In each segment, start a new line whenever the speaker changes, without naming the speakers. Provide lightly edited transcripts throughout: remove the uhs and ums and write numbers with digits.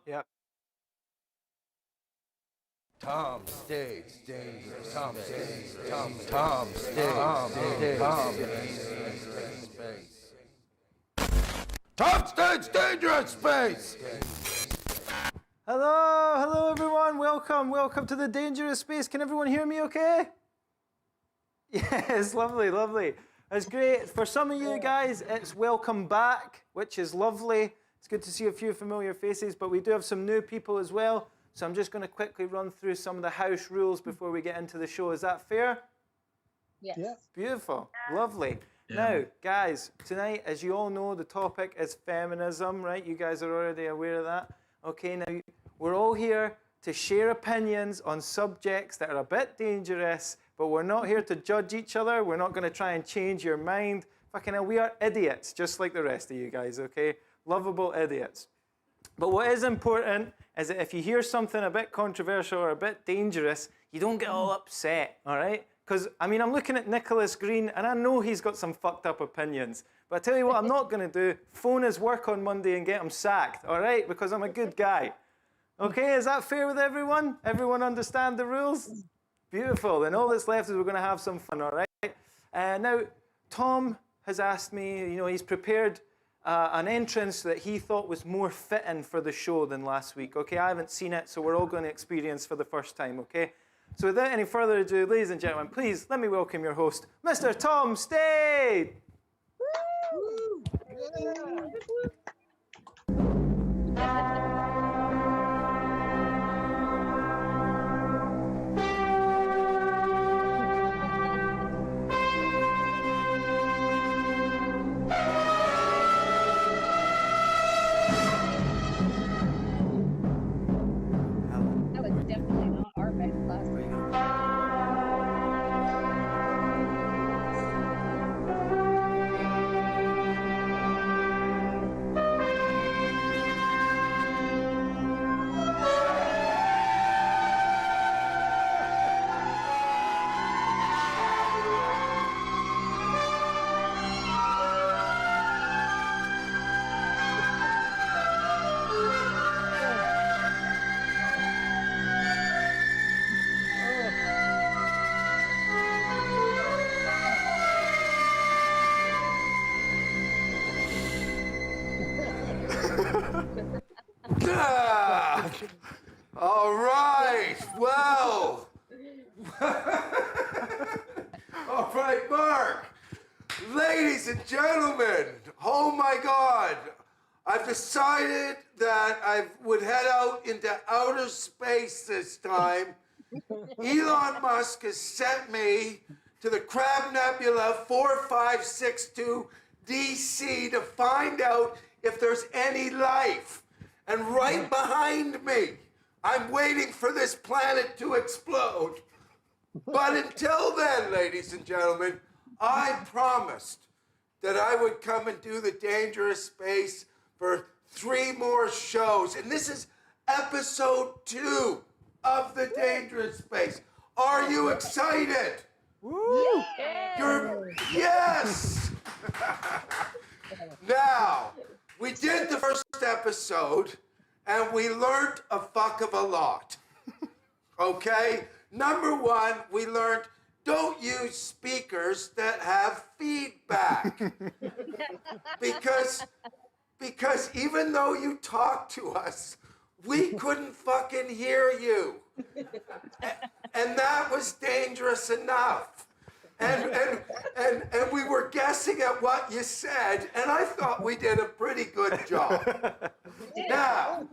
Yeah.
Stade, dangerous. Stade, Stade's dangerous space.
Hello everyone. Welcome to the dangerous space. Can everyone hear me okay? Yes, lovely. That's great. For some of you guys, it's welcome back, which is lovely. It's good to see a few familiar faces, but we do have some new people as well. So I'm just going to quickly run through some of the house rules before we get into the show. Is that fair?
Yes.
Yeah.
Beautiful. Lovely.
Yeah.
Now, guys, tonight, as you all know, the topic is feminism, right? You guys are already aware of that. Okay, now, we're all here to share opinions on subjects that are a bit dangerous, but we're not here to judge each other. We're not going to try and change your mind. Fucking hell, we are idiots, just like the rest of you guys, okay? Lovable idiots. But what is important is that if you hear something a bit controversial or a bit dangerous, you don't get all upset, all right? Because, I mean, I'm looking at Nicholas Green, and I know he's got some fucked up opinions. But I tell you what I'm not going to do, phone his work on Monday and get him sacked, all right? Because I'm a good guy. Okay, is that fair with everyone? Everyone understand the rules? Beautiful. Then all that's left is we're going to have some fun, all right? Now, Tom has asked me, you know, he's prepared an entrance that he thought was more fitting for the show than last week. Okay, I haven't seen it, so we're all going to experience for the first time, okay? So without any further ado, ladies and gentlemen, please let me welcome your host, Mr. Tom Stade!
Woo! Yeah.
That was definitely not our best class.
There you go.
Ah, all right. Well. All right, Mark. Ladies and gentlemen, oh my God. I've decided that I would head out into outer space this time. Elon Musk has sent me to the Crab Nebula 4562 DC to find out if there's any life. And right behind me, I'm waiting for this planet to explode. But until then, ladies and gentlemen, I promised that I would come and do the Dangerous Space for 3 more shows. And this is episode 2 of the Dangerous Space. Are you excited?
Woo!
Yes! Now, we did the first episode, and we learned a fuck of a lot. Okay? Number 1, we learned don't use speakers that have feedback. Because even though you talk to us, we couldn't fucking hear you. And that was dangerous enough. And we were guessing at what you said, and I thought we did a pretty good job. Now,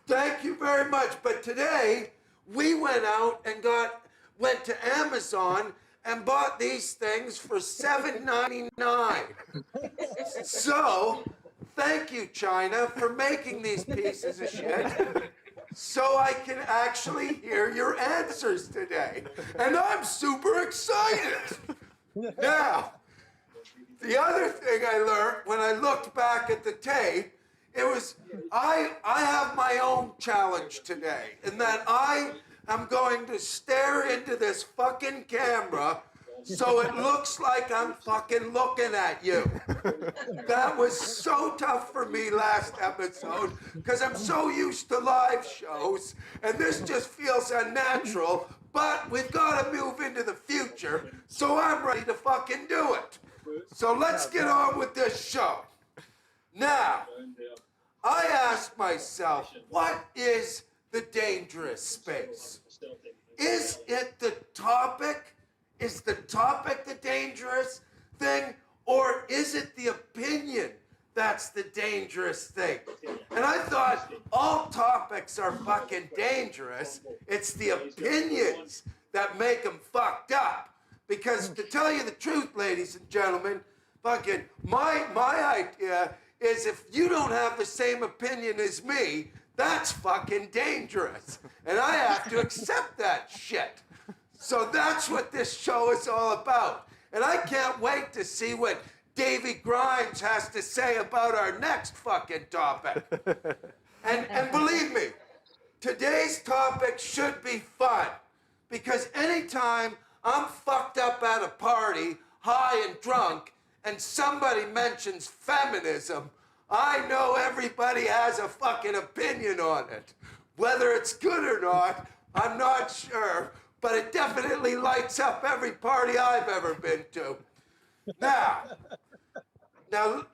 thank you very much. But today, we went out and went to Amazon and bought these things for $7.99. So, thank you, China, for making these pieces of shit so I can actually hear your answers today. And I'm super excited. Now, the other thing I learned when I looked back at the tape, it was, I have my own challenge today, in that I am going to stare into this fucking camera so it looks like I'm fucking looking at you. That was so tough for me last episode because I'm so used to live shows and this just feels unnatural, but we've got to move into the future, so I'm ready to fucking do it. So let's get on with this show. Now, I asked myself, what is the dangerous space? Is it the topic? Is the topic the dangerous thing? Or is it the opinion that's the dangerous thing? And I thought all topics are fucking dangerous. It's the opinions that make them fucked up. Because to tell you the truth, ladies and gentlemen, fucking my idea is if you don't have the same opinion as me, that's fucking dangerous. And I have to accept that shit. So that's what this show is all about. And I can't wait to see what Davy Grimes has to say about our next fucking topic. And believe me, today's topic should be fun. Because anytime I'm fucked up at a party, high and drunk, and somebody mentions feminism, I know everybody has a fucking opinion on it. Whether it's good or not, I'm not sure, but it definitely lights up every party I've ever been to. Now,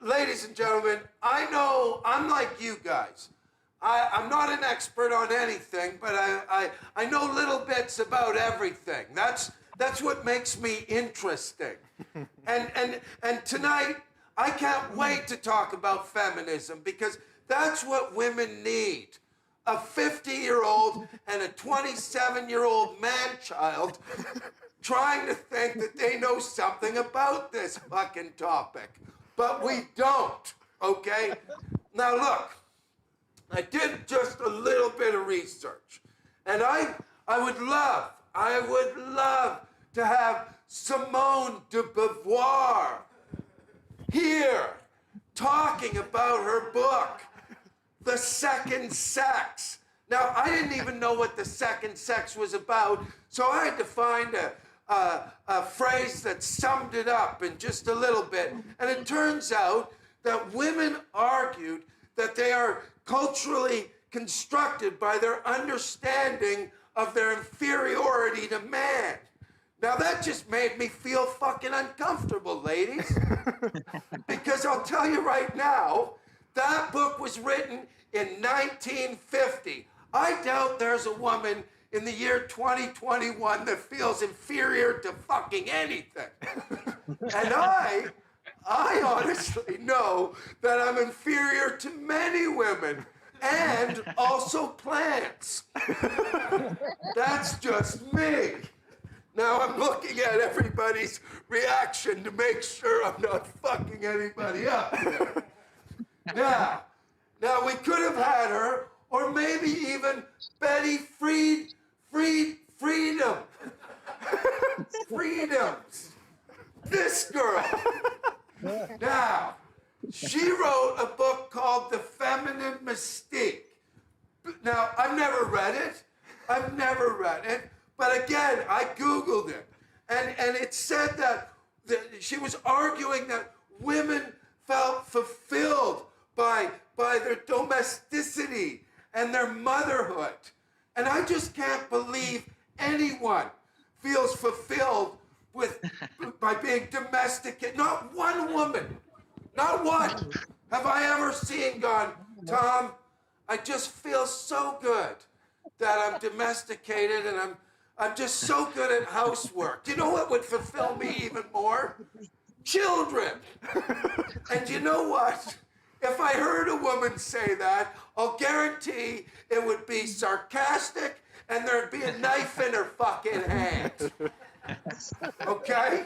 ladies and gentlemen, I know I'm like you guys. I'm not an expert on anything, but I know little bits about everything. That's what makes me interesting. And tonight, I can't wait to talk about feminism because that's what women need. A 50-year-old and a 27-year-old man-child trying to think that they know something about this fucking topic. But we don't, okay? Now look, I did just a little bit of research. And I would love to have Simone de Beauvoir here talking about her book, The Second Sex. Now, I didn't even know what The Second Sex was about, so I had to find a phrase that summed it up in just a little bit. And it turns out that women argued that they are culturally constructed by their understanding of their inferiority to man. Now that just made me feel fucking uncomfortable, ladies. Because I'll tell you right now, that book was written in 1950. I doubt there's a woman in the year 2021 that feels inferior to fucking anything. And I honestly know that I'm inferior to many women and also plants. That's just me. Now I'm looking at everybody's reaction to make sure I'm not fucking anybody up here. Now we could have had her, or maybe even Betty Freedom. Freedoms. This girl. Now, she wrote a book called The Feminine Mystique. Now, I've never read it. But again, I Googled it. And it said that she was arguing that women felt fulfilled by their domesticity and their motherhood. And I just can't believe anyone feels fulfilled by being domesticated. Not one woman, not one have I ever seen gone, Tom, I just feel so good that I'm domesticated and I'm just so good at housework. Do you know what would fulfill me even more? Children. And you know what? If I heard a woman say that, I'll guarantee it would be sarcastic and there'd be a knife in her fucking hand. Okay?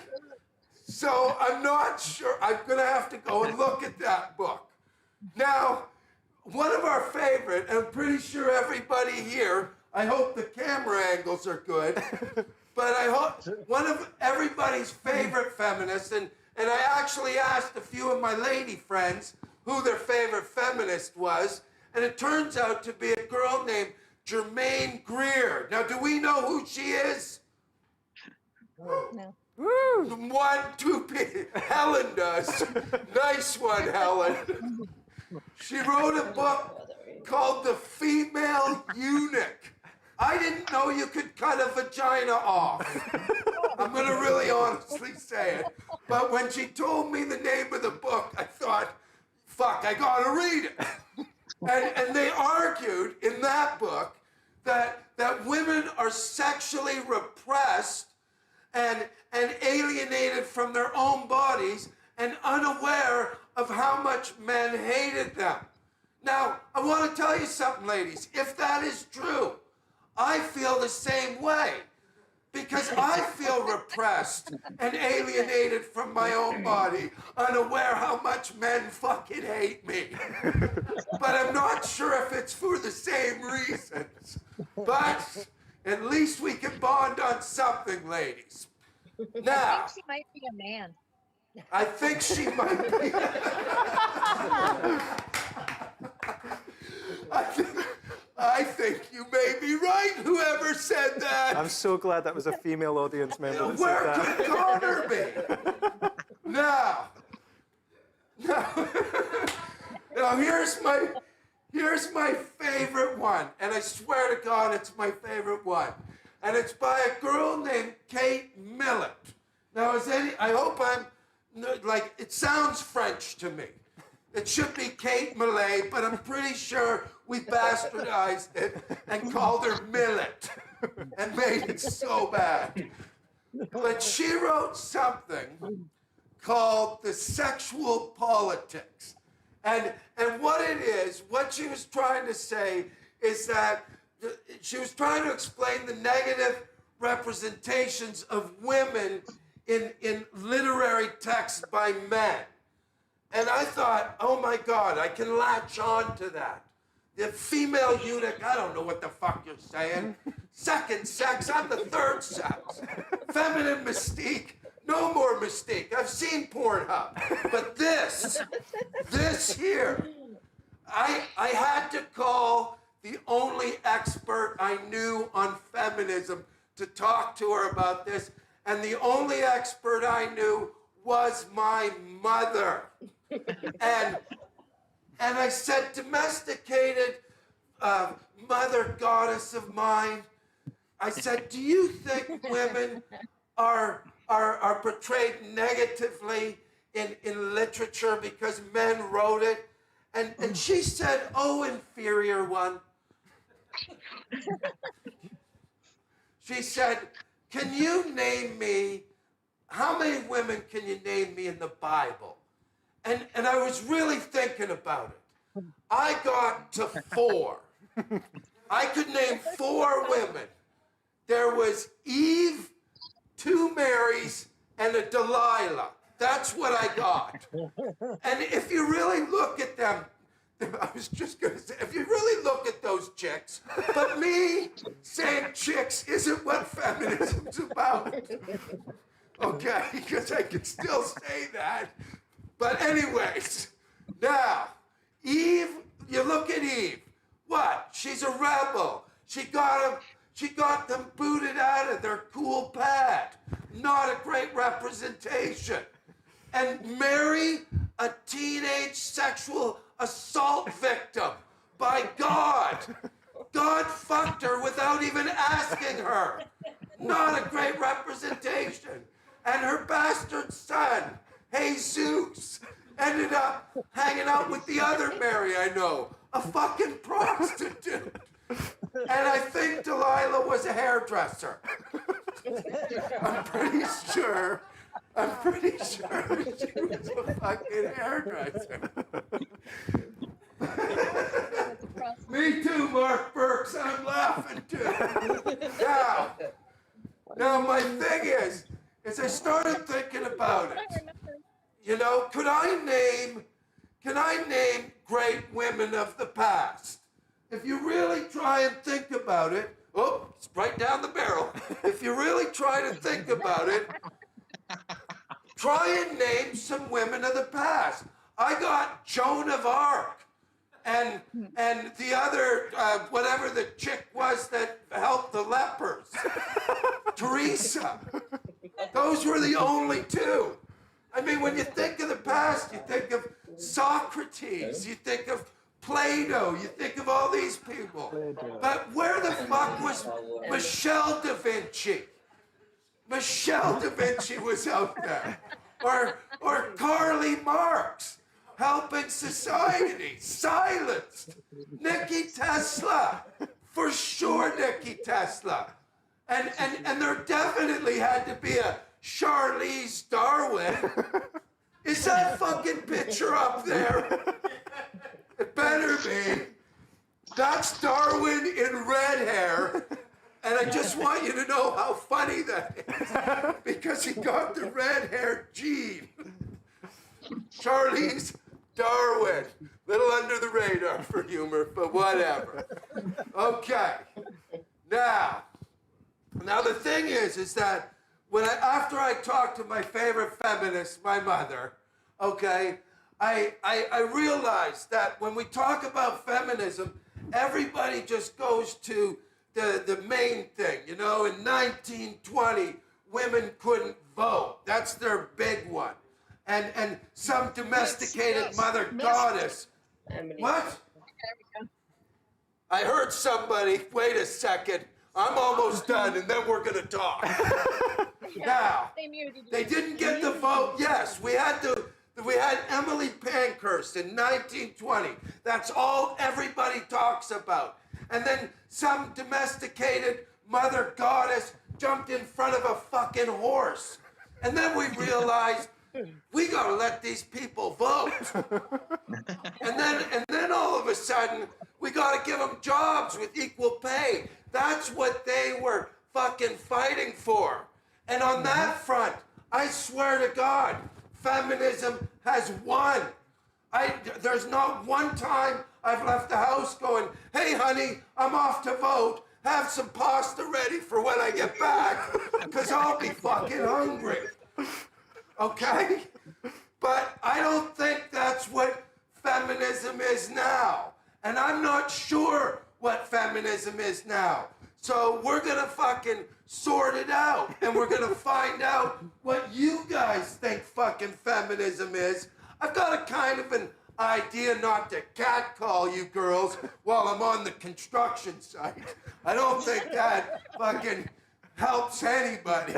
So I'm not sure. I'm going to have to go and look at that book. Now, one of our favorite, and I'm pretty sure everybody here, I hope the camera angles are good, but I hope one of everybody's favorite feminists, and I actually asked a few of my lady friends who their favorite feminist was, and it turns out to be a girl named Germaine Greer. Now, do we know who she is?
No.
Woo!
Helen does. Nice one, Helen. She wrote a book called The Female Eunuch. I didn't know you could cut a vagina off. I'm going to really honestly say it. But when she told me the name of the book, I thought, fuck, I got to read it. And they argued in that book that women are sexually repressed and alienated from their own bodies and unaware of how much men hated them. Now, I want to tell you something, ladies. If that is true, I feel the same way because I feel repressed and alienated from my own body, unaware how much men fucking hate me. But I'm not sure if it's for the same reasons. But at least we can bond on something, ladies. Now,
I think she might be a man.
I think she might be. I think you may be right, whoever said that.
I'm so glad that was a female audience member that
Where
said that.
could Connor be? Now, here's my favorite one, and I swear to God, it's my favorite one, and it's by a girl named Kate Millet. Now, I hope it sounds French to me. It should be Kate Millet, but I'm pretty sure we bastardized it and called her Millet and made it so bad. But she wrote something called The Sexual Politics. And what it is, what she was trying to say is that she was trying to explain the negative representations of women in literary text by men. And I thought, oh my God, I can latch on to that. The female eunuch, I don't know what the fuck you're saying. Second sex, I'm the third sex. Feminine mystique, no more mystique. I've seen Pornhub. But this here, I had to call the only expert I knew on feminism to talk to her about this. And the only expert I knew was my mother. And I said, domesticated mother goddess of mine, I said, do you think women are portrayed negatively in literature because men wrote it? And she said, oh, inferior one. She said, can you name me, how many women can you name me in the Bible? And I was really thinking about it. I got to 4. I could name 4 women. There was Eve, 2 Marys, and a Delilah. That's what I got. And if you really look at them, I was just going to say, if you really look at those chicks, but me saying chicks isn't what feminism's about. Okay, because I can still say that. But anyways, now, Eve, you look at Eve. What? She's a rebel. She got them booted out of their cool pad. Not a great representation. And Mary, a teenage sexual assault victim. By God. God fucked her without even asking her. Not a great representation. And her bastard son, Jesus, ended up hanging out with the other Mary I know, a fucking prostitute. And I think Delilah was a hairdresser. I'm pretty sure she was a fucking hairdresser. Me too, Mark Burks, I'm laughing too. Now my thing is I started thinking about it. You know, can I name great women of the past? If you really try and think about it, oh, it's right down the barrel. If you really try to think about it, try and name some women of the past. I got Joan of Arc and the other, whatever the chick was that helped the lepers, Teresa. Those were the only two. I mean, when you think of the past, you think of Socrates, you think of Plato, you think of all these people. But where the fuck was Michelle da Vinci? Michelle da Vinci was out there. Or Karl Marx, helping society, silenced. Nikola Tesla, for sure Nikola Tesla. And there definitely had to be a Charlize Darwin. Is that fucking picture up there? It better be. That's Darwin in red hair. And I just want you to know how funny that is. Because he got the red-haired gene. Charlize Darwin. Little under the radar for humor, but whatever. Okay. Now the thing is that after I talked to my favorite feminist, my mother, okay, I realized that when we talk about feminism, everybody just goes to the main thing. You know, in 1920, women couldn't vote. That's their big one. And some domesticated mother goddess. What? I heard somebody, wait a second, I'm almost done, and then we're gonna talk. Now, they didn't get the vote. Yes, we had Emily Pankhurst in 1920. That's all everybody talks about. And then some domesticated mother goddess jumped in front of a fucking horse. And then we realized we gotta let these people vote. And then all of a sudden, we gotta give them jobs with equal pay. That's what they were fucking fighting for. And on that front, I swear to God, feminism has won. There's not one time I've left the house going, hey honey, I'm off to vote. Have some pasta ready for when I get back, because I'll be fucking hungry. Okay? But I don't think that's what feminism is now. And I'm not sure what feminism is now. So we're gonna fucking sort it out, and we're gonna find out what you guys think fucking feminism is. I've got a kind of an idea not to catcall you girls while I'm on the construction site. I don't think that fucking helps anybody.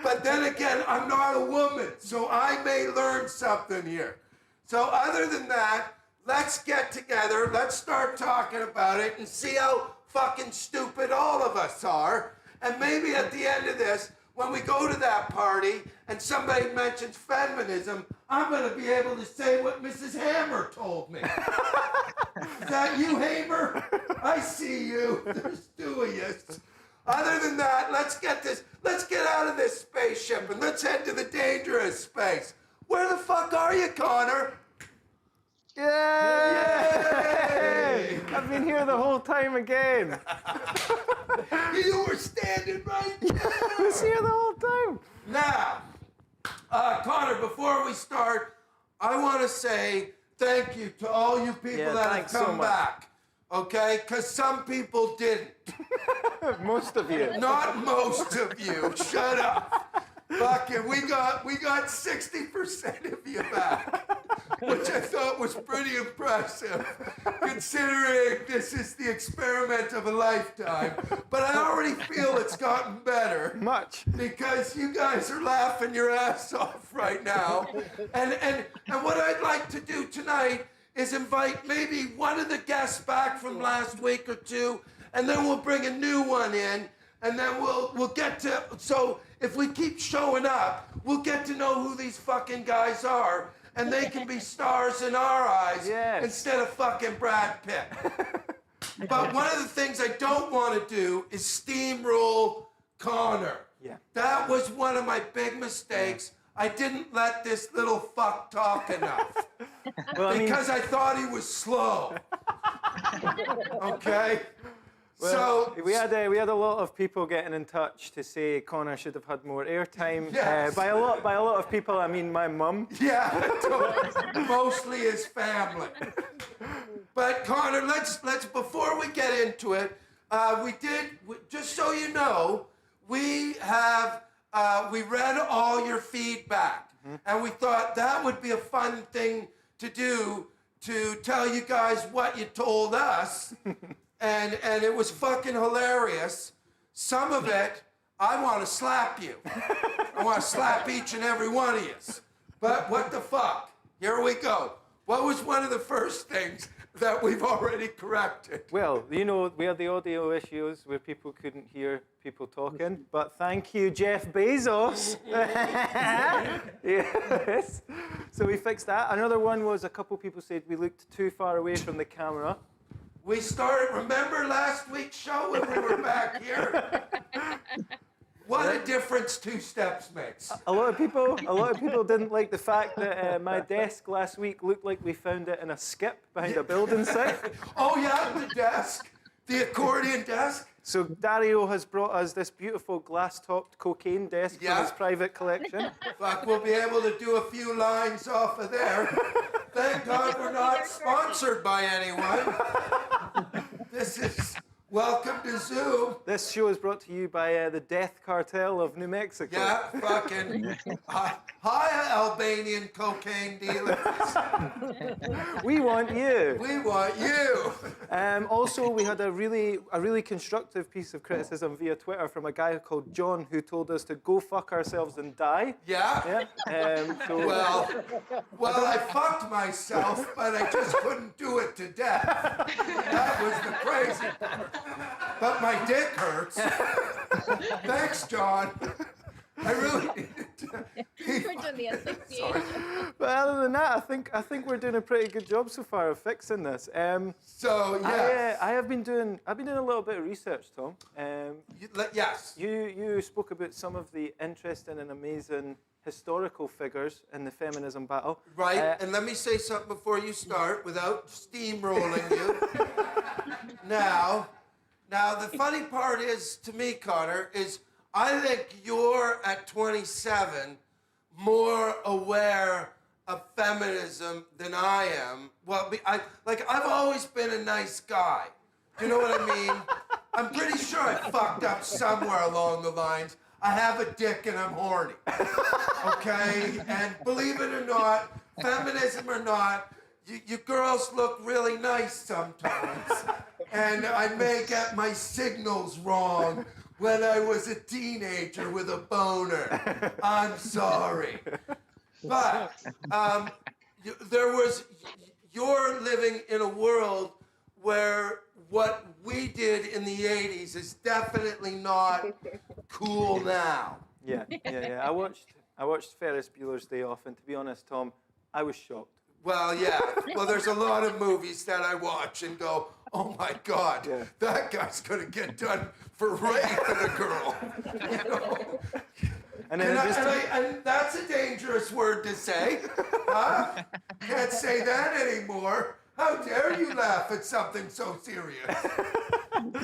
But then again, I'm not a woman, so I may learn something here. So other than that, let's get together, let's start talking about it and see how fucking stupid all of us are. And maybe at the end of this, when we go to that party and somebody mentions feminism, I'm going to be able to say what Mrs. Hammer told me. Is that you, Hamer? I see you. There's two of you. Other than that, let's get out of this spaceship and let's head to the dangerous space. Where the fuck are you, Connor?
Yay!
Yay!
I've been here the whole time again.
You were standing right there.
I was here the whole time.
Now, Connor, before we start, I want to say thank you to all you people that have come back. Okay? Because some people didn't.
Most of you.
Not most of you. Shut up. Fucking, we got 60% of you back, which I thought was pretty impressive, considering this is the experiment of a lifetime. But I already feel it's gotten better.
Much.
Because you guys are laughing your ass off right now. And what I'd like to do tonight is invite maybe one of the guests back from last week or two, and then we'll bring a new one in, and then we'll get to, so if we keep showing up, we'll get to know who these fucking guys are, and they can be stars in our eyes instead of fucking Brad Pitt. But one of the things I don't want to do is steamroll Connor.
Yeah.
That was one of my big mistakes. I didn't let this little fuck talk enough. Well, because I thought he was slow. Okay?
Well, so we had a lot of people getting in touch to say Connor should have had more airtime.
Yes.
By a lot of people, I mean my mum.
Yeah, mostly his family. But Connor, let's before we get into it, just so you know, we have we read all your feedback, and we thought that would be a fun thing to do, to tell you guys what you told us, and it was fucking hilarious. Some of it, I want to slap you. I want to slap each and every one of you. But what the fuck? Here we go. What was one of the first things that we've already corrected?
Well, you know, we had the audio issues where people couldn't hear people talking, but thank you, Jeff Bezos. Yes. So we fixed that. Another one was a couple people said we looked too far away from the camera.
We started, remember last week's show when we were back here? What a difference 2 steps makes.
A lot of people didn't like the fact that my desk last week looked like we found it in a skip behind a building site.
Oh yeah, the desk, the accordion desk.
So Dario has brought us this beautiful glass-topped cocaine desk from his private collection.
Fuck, we'll be able to do a few lines off of there. Thank God we're not sponsored by anyone. This is welcome to Zoom.
This show is brought to you by the Death Cartel of New Mexico.
Yeah, fucking hi Albanian cocaine dealers.
We want you.
We want you.
Also, we had a really constructive piece of criticism via Twitter from a guy called John who told us to go fuck ourselves and die.
Yeah? Well, I fucked myself, but I just couldn't do it to death. That was the crazy part. But my dick hurts. Thanks, John. I really needed to.
We're doing the asphyxiation.
But other than that, I think we're doing a pretty good job so far of fixing this.
So yeah,
I've been doing a little bit of research, Tom.
Yes.
You spoke about some of the interesting and amazing historical figures in the feminism battle.
Right. And let me say something before you start, without steamrolling you. Now, the funny part is, to me, Connor, is I think you're, at 27, more aware of feminism than I am. Well, I've always been a nice guy. Do you know what I mean? I'm pretty sure I fucked up somewhere along the lines. I have a dick and I'm horny. Okay? And believe it or not, feminism or not, you girls look really nice sometimes. And I may get my signals wrong when I was a teenager with a boner. I'm sorry. But you're living in a world where what we did in the 80s is definitely not cool now.
Yeah. I watched Ferris Bueller's Day Off, and to be honest, Tom, I was shocked.
Well, yeah. Well, there's a lot of movies that I watch and go, oh my God, that guy's gonna get done for raping a girl. You know? And that's a dangerous word to say. Huh? Can't say that anymore. How dare you laugh at something so serious?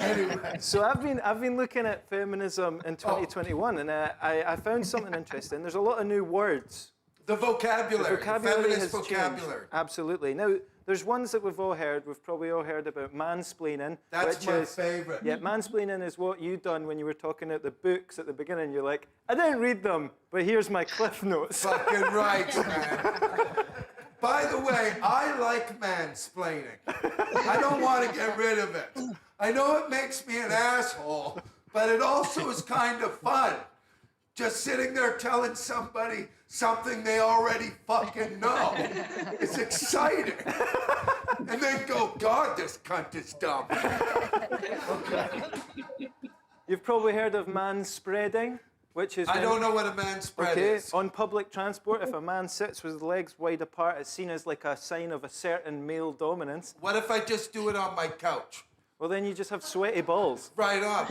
Anyway.
So I've been looking at feminism in 2021, and I found something interesting. There's a lot of new words.
The vocabulary. Feminist
has
vocabulary.
Changed. Absolutely. Now, there's ones that we've all heard. We've probably all heard about mansplaining.
That's my favorite.
Yeah, mansplaining is what you done when you were talking about the books at the beginning. You're like, I didn't read them, but here's my cliff notes.
Fucking right, man. By the way, I like mansplaining. I don't want to get rid of it. I know it makes me an asshole, but it also is kind of fun. Just sitting there telling somebody something they already fucking know. It's exciting. And then go, God, this cunt is dumb. Okay.
You've probably heard of manspreading, which is...
I don't know what a manspread is.
On public transport, if a man sits with his legs wide apart, it's seen as like a sign of a certain male dominance.
What if I just do it on my couch?
Well, then you just have sweaty balls.
Right on.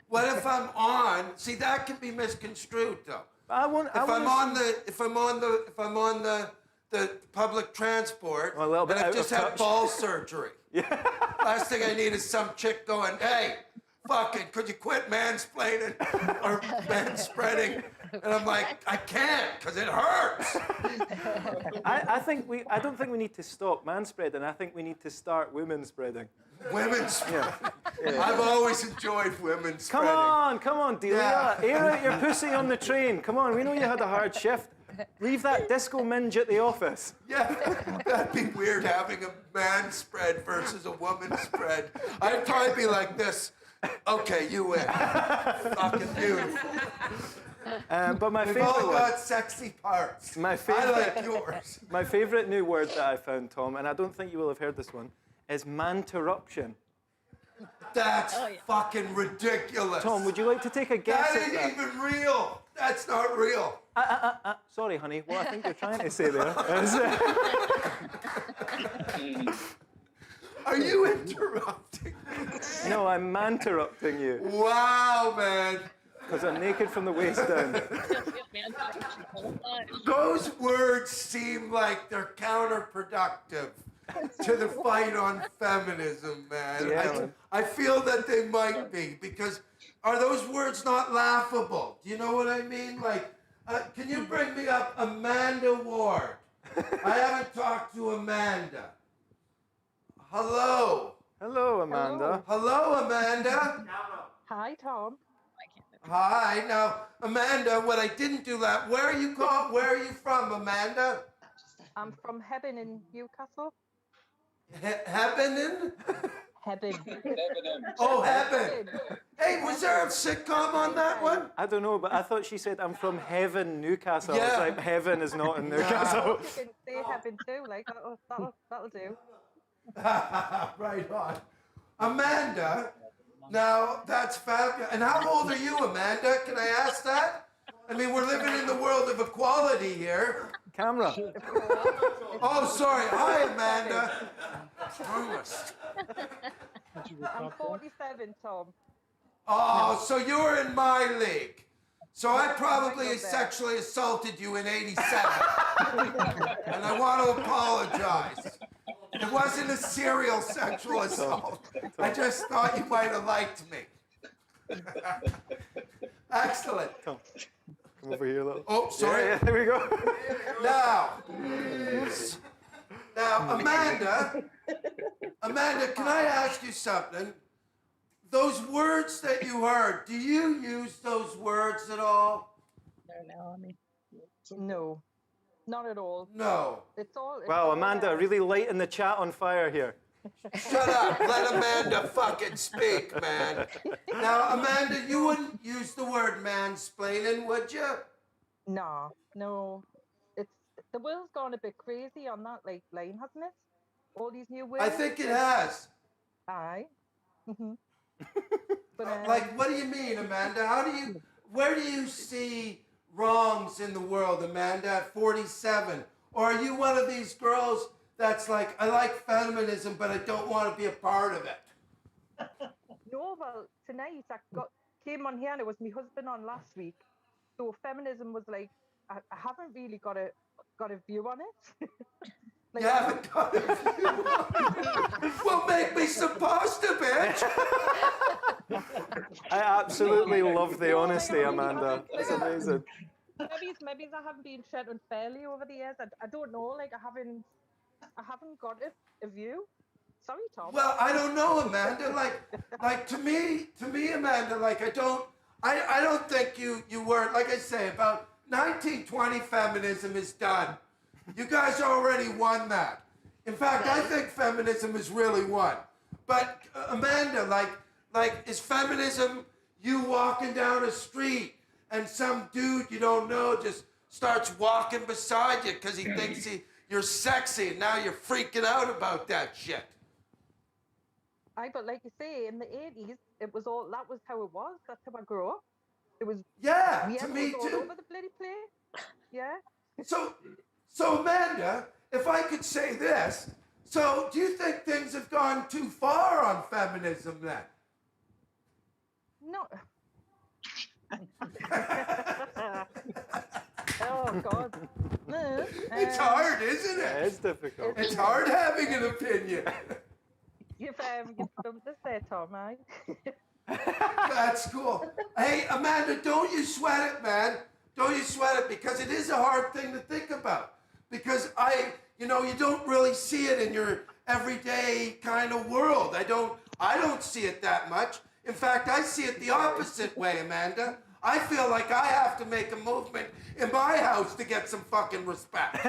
What if I'm on? See, that can be misconstrued, though. If I'm on the public transport, and I've just had ball surgery. Yeah. Last thing I need is some chick going, hey, fucking, could you quit mansplaining or manspreading And I'm like, I can't, because it hurts.
I don't think we need to stop manspreading. I think we need to start women spreading.
Women spreading. I've always enjoyed women spreading.
Come on, Delia.
Yeah.
Air out your pussy on the train. Come on, we know you had a hard shift. Leave that disco minge at the office.
Yeah, that'd be weird having a man spread versus a woman spread. I'd probably be like this. Okay, you win. Fucking beautiful.
But my
We've
favorite
all
one.
got sexy parts.
My
I
favorite.
like yours.
My favorite new word that I found, Tom, and I don't think you will have heard this one, is manterruption.
That's fucking ridiculous.
Tom, would you like to take a guess
That
at
ain't
that?
even real. That's not real.
Sorry, honey. What I think you're trying to say there is...
Are you interrupting me?
No, I'm manterrupting you,
Wow, man.
because I'm naked from the waist down.
Those words seem like they're counterproductive to the fight on feminism, man.
Yeah.
I feel that they might be, because are those words not laughable? Do you know what I mean? Like, can you bring me up Amanda Ward? I haven't talked to Amanda. Hello.
Hello, Amanda.
Hello, Amanda.
Hi, Tom.
Hi. Now, Amanda, what I didn't do that, where are you from, Amanda?
I'm from Hebben in Newcastle.
Hebenen?
Hebben.
Oh, Heaven. Hey, was there a sitcom on that one?
I don't know, but I thought she said I'm from heaven, Newcastle. I was
Yeah.
like, heaven is not in Newcastle.
You can say Hebben too, like that'll do.
Right on. Amanda, now that's fabulous. And how old are you, Amanda? Can I ask that? I mean, we're living in the world of equality here.
Camera.
Oh, sorry. Hi, Amanda.
I'm 47, Tom.
Oh, so you're in my league. So I probably sexually assaulted you in '87. And I want to apologize. It wasn't a serial sexual assault. I just thought you might have liked me. Excellent.
Tom, come over here a little.
Oh, sorry.
Yeah, there we go.
Now, Amanda, can I ask you something? Those words that you heard, do you use those words at all?
No, not at all.
No.
It's all.
Wow, Amanda, really lighting the chat on fire here.
Shut up. Let Amanda fucking speak, man. Now, Amanda, you wouldn't use the word mansplaining, would you?
No. It's the world's gone a bit crazy on that line, hasn't it? All these new words.
I think it has.
Aye. But
Like, what do you mean, Amanda? Where do you see wrongs in the world, Amanda, at 47? Or are you one of these girls that's like, I like feminism, but I don't want to be a part of it?
no, well, tonight came on here and it was my husband on last week. So feminism was like, I haven't really got a view on it.
You haven't got it. Well, make me supposed to, bitch.
I absolutely love the honesty, Amanda. It's amazing.
Maybe I haven't been treated unfairly over the years. I don't know. Like I haven't got a view. Sorry, Tom.
Well, I don't know, Amanda. Like to me, Amanda. Like I don't think you were. Like I say, about 1920 feminism is done. You guys already won that. In fact, I think feminism is really won. But Amanda, like is feminism you walking down a street and some dude you don't know just starts walking beside you because he thinks you're sexy and now you're freaking out about that shit?
But like you say, in the 80s, that was how it was. That's how I grew up. It was
To me
all
too.
over the bloody place. Yeah.
So Amanda, if I could say this, so do you think things have gone too far on feminism then?
No. Oh God.
It's hard, isn't it?
It's difficult.
It's hard having an opinion.
You've stumped us there, Tom.
That's cool. Hey, Amanda, don't you sweat it, man. Don't you sweat it, because it is a hard thing to think about. Because you don't really see it in your everyday kind of world. I don't see it that much. In fact, I see it the opposite way, Amanda. I feel like I have to make a movement in my house to get some fucking respect.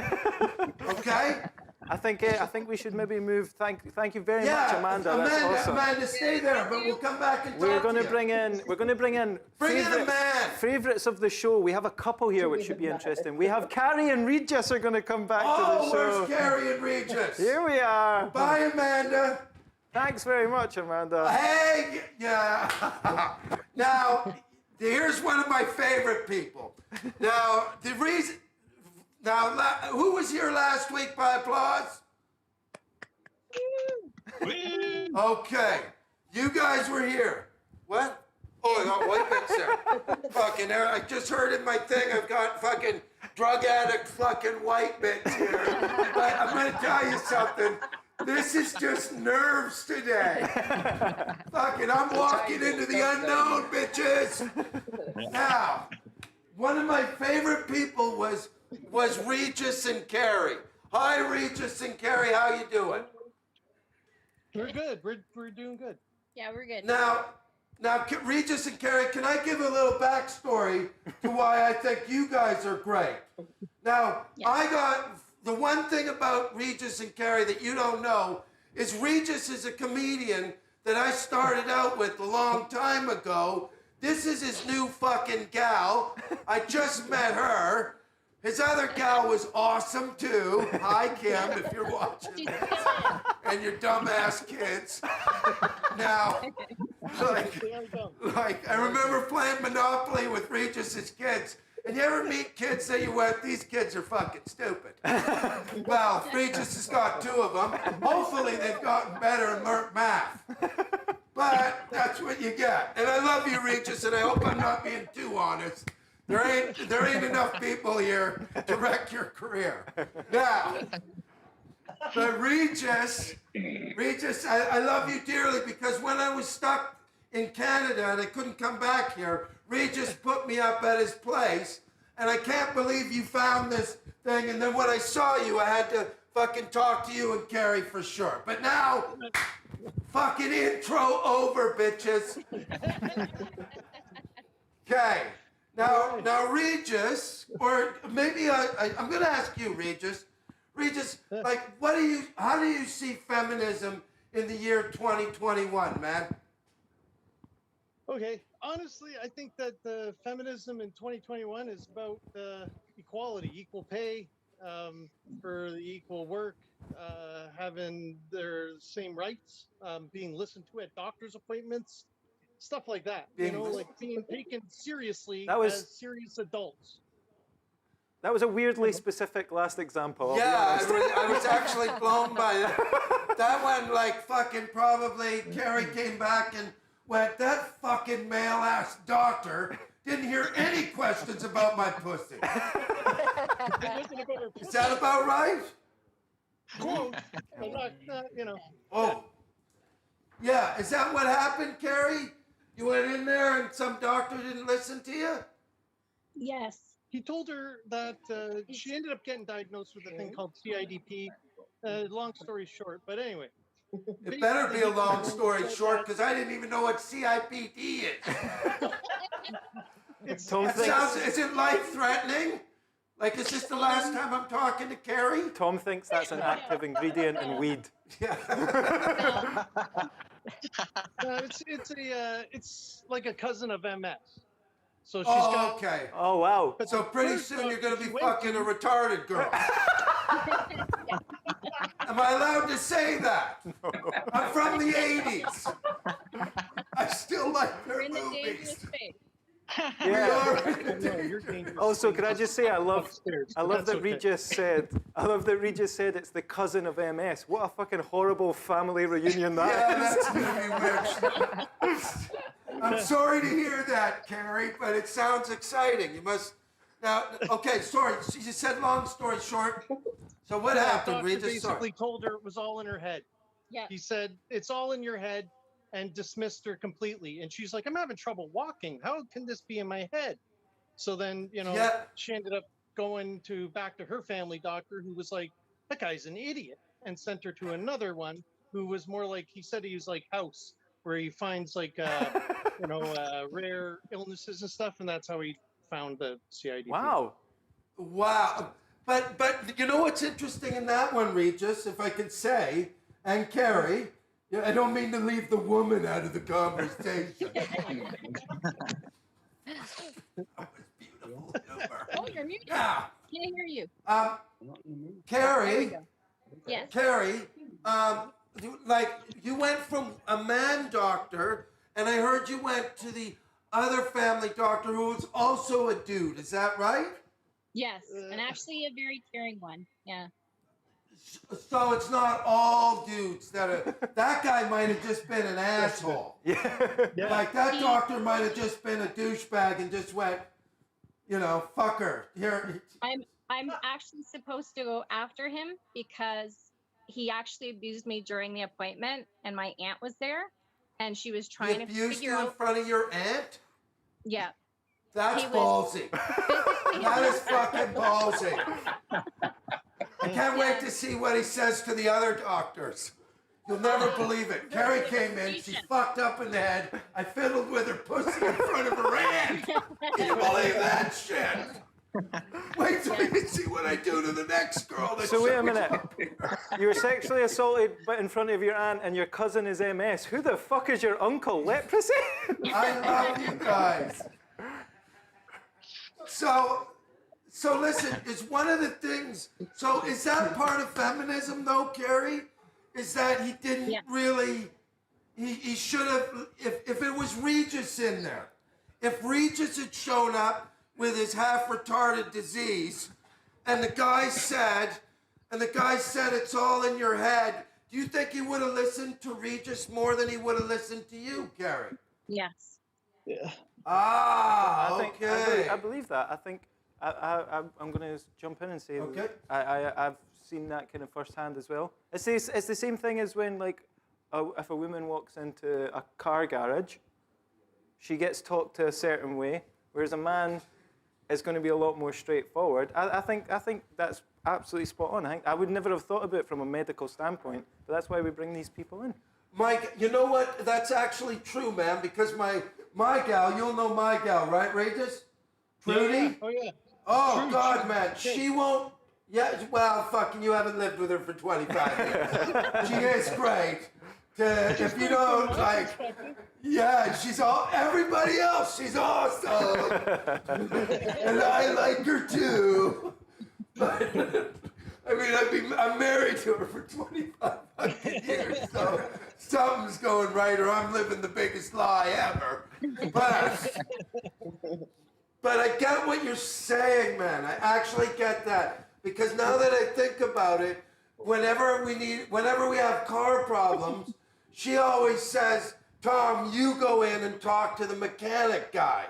Okay?
I think we should maybe move. Thank you very much, Amanda. That's awesome.
Amanda, stay there, but we'll come back and talk
We're going
to
to
you.
bring in. We're going to bring in.
Bring in a man.
Favorites of the show. We have a couple here, which should be interesting. We have Carrie and Regis are going to come back to the show.
Where's Carrie and Regis?
Here we are.
Bye, Amanda.
Thanks very much, Amanda.
Hey, yeah. Now, here's one of my favorite people. Now, who was here last week by applause? Okay, you guys were here. What? Oh, I got white bits there. Fucking, I just heard in my thing I've got fucking drug addict fucking white bits here. But I'm gonna tell you something. This is just nerves today. Fucking, I'm walking into the unknown, bitches. Now, one of my favorite people was Regis and Carrie. Hi, Regis and Carrie, how you doing?
We're good. We're doing good.
Yeah, we're good.
Now, Regis and Carrie, can I give a little backstory to why I think you guys are great? Now, I got the one thing about Regis and Carrie that you don't know is Regis is a comedian that I started out with a long time ago. This is his new fucking gal. I just met her. His other gal was awesome too. Hi, Kim, if you're watching this. And your dumbass kids. Now, like I remember playing Monopoly with Regis's kids. And you ever meet kids that you went, these kids are fucking stupid? Well, Regis has got two of them. Hopefully they've gotten better and learned math. But that's what you get. And I love you, Regis, and I hope I'm not being too honest. There ain't enough people here to wreck your career. Now, but Regis, I love you dearly, because when I was stuck in Canada and I couldn't come back here, Regis put me up at his place, and I can't believe you found this thing. And then when I saw you, I had to fucking talk to you and Carrie for sure. But now, fucking intro over, bitches. Okay. Now, Regis, or maybe I'm gonna ask you, Regis. Regis, like, how do you see feminism in the year 2021, man?
Okay. Honestly, I think that the feminism in 2021 is about equality, equal pay for the equal work, having their same rights, being listened to at doctor's appointments, stuff like that. Like being taken seriously as serious adults.
That was a weirdly specific last example.
Yeah, I was actually blown by that. That one, like, fucking probably Carrie came back and went, that fucking male-ass doctor didn't hear any questions about my pussy. Is that about right?
Quote, but not,
Oh, yeah. Is that what happened, Carrie? You went in there and some doctor didn't listen to you?
Yes.
He told her that she ended up getting diagnosed with a thing called CIDP. Long story short, but anyway.
It better be a long story short, because I didn't even know what CIPD is. Is it life-threatening? Like, is this the last time I'm talking to Carrie?
Tom thinks that's an active ingredient in weed.
Yeah.
It's like a cousin of MS. So she's got.
Okay.
Oh, wow.
So pretty soon you're going to be fucking a retarded girl. Am I allowed to say that? No. I'm from the 80s. I still like their
We're in the
movies.
dangerous space.
Yeah. Also, can I just say I love that Regis said it's the cousin of MS. What a fucking horrible family reunion that is.
That's gonna be weird. I'm sorry to hear that, Carrie, but it sounds exciting. You must now. Okay, sorry. You said long story short. So what happened,
Doctor
Regis?
basically told her it was all in her head.
Yeah.
He said it's all in your head, and dismissed her completely. And she's like, I'm having trouble walking. How can this be in my head? So then,
Yeah.
she ended up going back to her family doctor, who was like, that guy's an idiot, and sent her to another one who was more like, he said he was like House, where he finds like, rare illnesses and stuff. And that's how he found the CIDP.
Wow.
Wow. But you know what's interesting in that one, Regis, if I could say, and Carrie, I don't mean to leave the woman out of the conversation. That was beautiful humor.
Oh, you're muted.
Yeah.
Can't hear you.
Carrie,
Yes.
Carrie, you went from a man doctor, and I heard you went to the other family doctor who was also a dude. Is that right?
Yes. And actually a very caring one. Yeah.
So it's not all dudes that are. That guy might have just been an asshole.
Yeah.
Like that doctor might have just been a douchebag and just went, fuck her. Here.
I'm actually supposed to go after him because he actually abused me during the appointment, and my aunt was there, and she was
He
trying to
abused
figure
you in
out.
front of your aunt?
Yeah.
That's
He was-
ballsy. That is fucking ballsy. I can't wait to see what he says to the other doctors. You'll never believe it. Carrie came in, she's fucked up in the head. I fiddled with her pussy in front of her aunt. Can you believe that shit? Wait till you see what I do to the next girl. That
So wait a
shows
minute.
up here.
You were sexually assaulted but in front of your aunt and your cousin is MS. Who the fuck is your uncle? Leprosy?
I love you guys. So listen, is one of the things, so is that part of feminism though, Carrie? Is that he didn't
Yeah.
really, he should have, if it was Regis in there, if Regis had shown up with his half-retarded disease and the guy said it's all in your head, do you think he would have listened to Regis more than he would have listened to you, Carrie?
Yes.
Yeah.
Ah,
I think
okay.
I believe that. I think I'm going to jump in and say
Okay.
I've seen that kind of firsthand as well. It's the same thing as when if a woman walks into a car garage, she gets talked to a certain way, whereas a man is going to be a lot more straightforward. I think that's absolutely spot on. I would never have thought about it from a medical standpoint, but that's why we bring these people in.
Mike, you know what? That's actually true, man, because my gal, you'll know my gal, right, Regis? Trudy?
Yeah. Oh, yeah.
Oh,
Trudy,
God, man. She won't. Yeah, well, fucking, you haven't lived with her for 25 years. She is great. If you don't, yeah, she's all, everybody else, she's awesome. And I like her too. But, I'm married to her for 25 fucking years, so something's going right, or I'm living the biggest lie ever. But I get what you're saying, man. I actually get that. Because now that I think about it, whenever we have car problems, she always says, Tom, you go in and talk to the mechanic guy.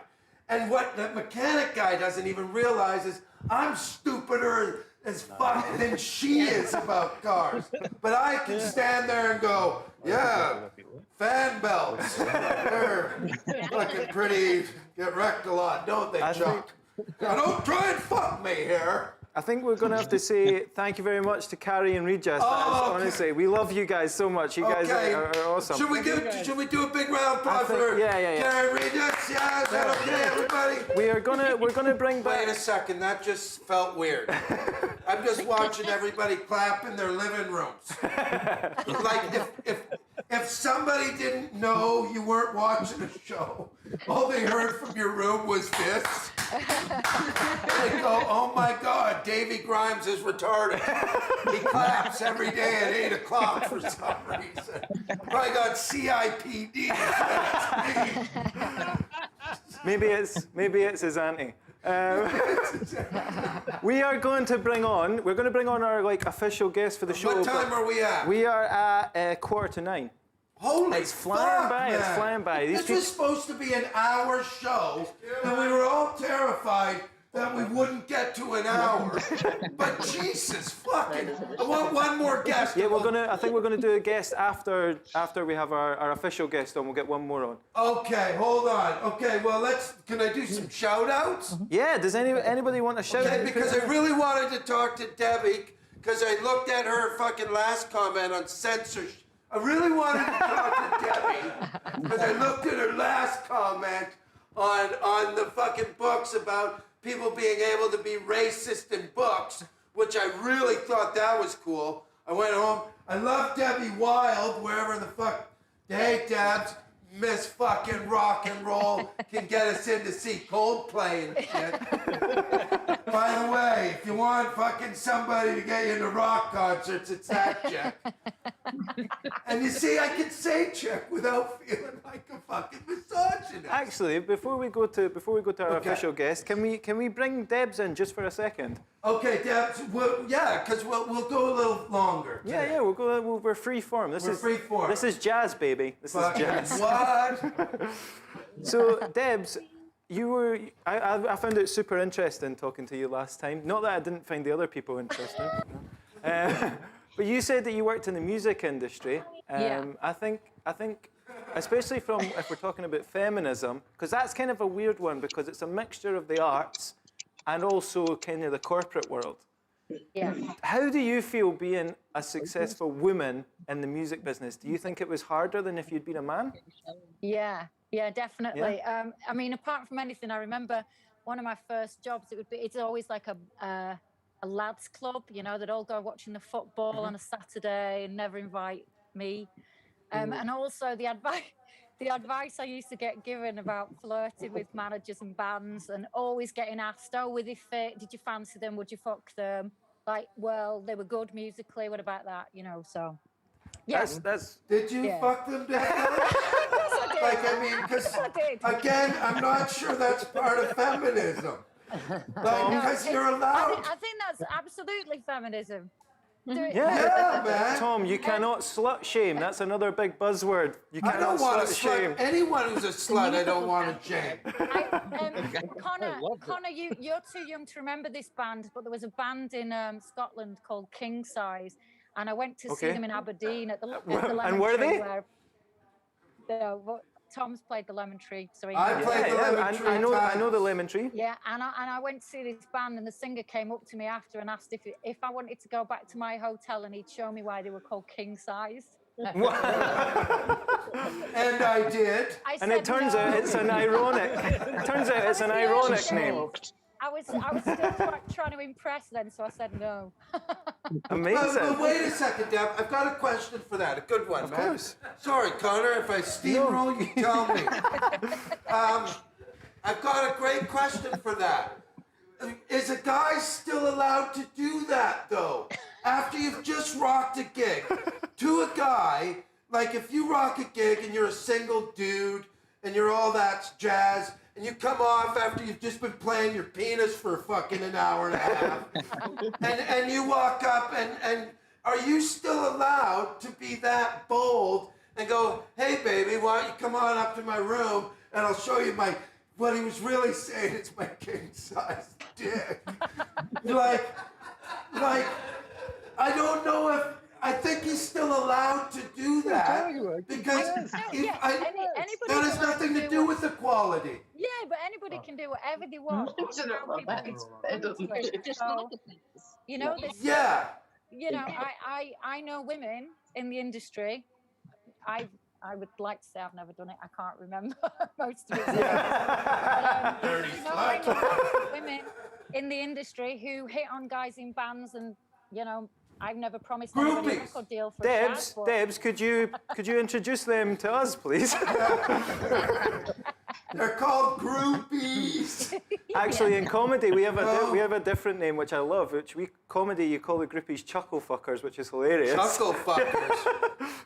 And what the mechanic guy doesn't even realize is I'm stupider as fuck than she is about cars. But I can stand there and go, yeah, fan belts. They're looking pretty, get wrecked a lot, don't they, Chuck? Now don't try and fuck me here.
I think we're going to have to say thank you very much to Carrie and Regis.
Oh, okay.
Honestly, we love you guys so much. You guys are awesome.
Should we do a big round of applause for
yeah.
Carrie and Regis? Yeah, is that okay, everybody?
We're gonna bring back.
Wait a second, that just felt weird. I'm just watching everybody clap in their living rooms. Like if somebody didn't know you weren't watching a show, all they heard from your room was this. They go, oh my God, Davy Grimes is retarded. He claps every day at 8 o'clock for some reason. Probably got CIPD.
Maybe it's his auntie. We're going to bring on our official guest for the show.
What time are we at?
We are at 9:15.
Holy
It's flying
fuck,
by,
man.
it's flying by.
This was supposed to be an hour show, and we were all terrified that we wouldn't get to an hour. But Jesus fucking, I want one more guest.
Yeah, I think we're gonna do a guest after we have our official guest on. We'll get one more on.
Okay, hold on. Okay, well can I do some shout outs?
Yeah, does anybody want to shout
Okay,
out?
because I really wanted to talk to Debbie, because I looked at her fucking last comment on censorship. I really wanted to talk to Debbie, because I looked at her last comment on the fucking books about people being able to be racist in books, which I really thought that was cool. I went home. I love Debbie Wild, wherever the fuck. Hey, Debs, Miss fucking rock and roll can get us in to see Coldplay and shit. By the way, if you want fucking somebody to get you into rock concerts, it's that chick. And you see, I can say chick without feeling like a fucking misogynist.
Actually, before we go to our official guest, can we bring Debs in just for a second?
Okay, Debs, because we'll go a little longer.
Yeah, we're free form.
We're free form.
This is jazz, baby. This is jazz.
What?
So, Debs, I found it super interesting talking to you last time. Not that I didn't find the other people interesting. But you said that you worked in the music industry.
Yeah.
I think, especially if we're talking about feminism, because that's kind of a weird one because it's a mixture of the arts and also kind of the corporate world.
Yeah.
How do you feel being a successful woman in the music business? Do you think it was harder than if you'd been a man?
Yeah, definitely.
Yeah.
I mean, apart from anything, I remember one of my first jobs. It's always like a lads club, they'd all go watching the football on a Saturday and never invite me. And also the advice I used to get given about flirting with managers and bands, and always getting asked, "Oh, were they fit? Did you fancy them? Would you fuck them?" Like, well, they were good musically. What about that? So. Yeah.
That's
Did you fuck them down? Because again, I'm not sure that's part of feminism. Because you're allowed.
I think that's absolutely feminism.
Yeah, man.
Tom, you cannot slut shame. That's another big buzzword. You
I
cannot
don't want to
slut shame.
slut anyone who's a slut. I don't want to shame.
Connor, you're too young to remember this band, but there was a band in Scotland called King Size, and I went to see them in Aberdeen at the Lemon
And were
Tree.
they?
Tom's played the Lemon Tree, so he
I played the Lemon Tree.
I know the Lemon Tree.
Yeah, and I went to see this band, and the singer came up to me after and asked if I wanted to go back to my hotel, and he'd show me why they were called King Size.
And I did.
And it turns out it's an ironic. Name.
I was still trying to impress then, so I said no.
Amazing.
But wait a second, Deb. I've got a question for that. A good one, man. Of course. Sorry, Connor. If I steamroll, you tell me. I've got a great question for that. Is a guy still allowed to do that, though? After you've just rocked a gig to a guy, like if you rock a gig and you're a single dude and you're all that jazz, and you come off after you've just been playing your penis for fucking an hour and a half, and you walk up and are you still allowed to be that bold and go, "Hey baby, why don't you come on up to my room and I'll show you what he was really saying is my king size dick." like I don't know if I think he's still allowed to do that because that has nothing to do with equality.
Yeah, but anybody can do whatever they want. I know women in the industry. I would like to say I've never done it. I can't remember most of it. I know women in the industry who hit on guys in bands, and I've never promised anybody a record deal for
Debs, could you introduce them to us, please?
They're called groupies.
Actually, in comedy, we have a different name which I love. Comedy, you call the groupies chuckle fuckers, which is hilarious.
Chuckle fuckers.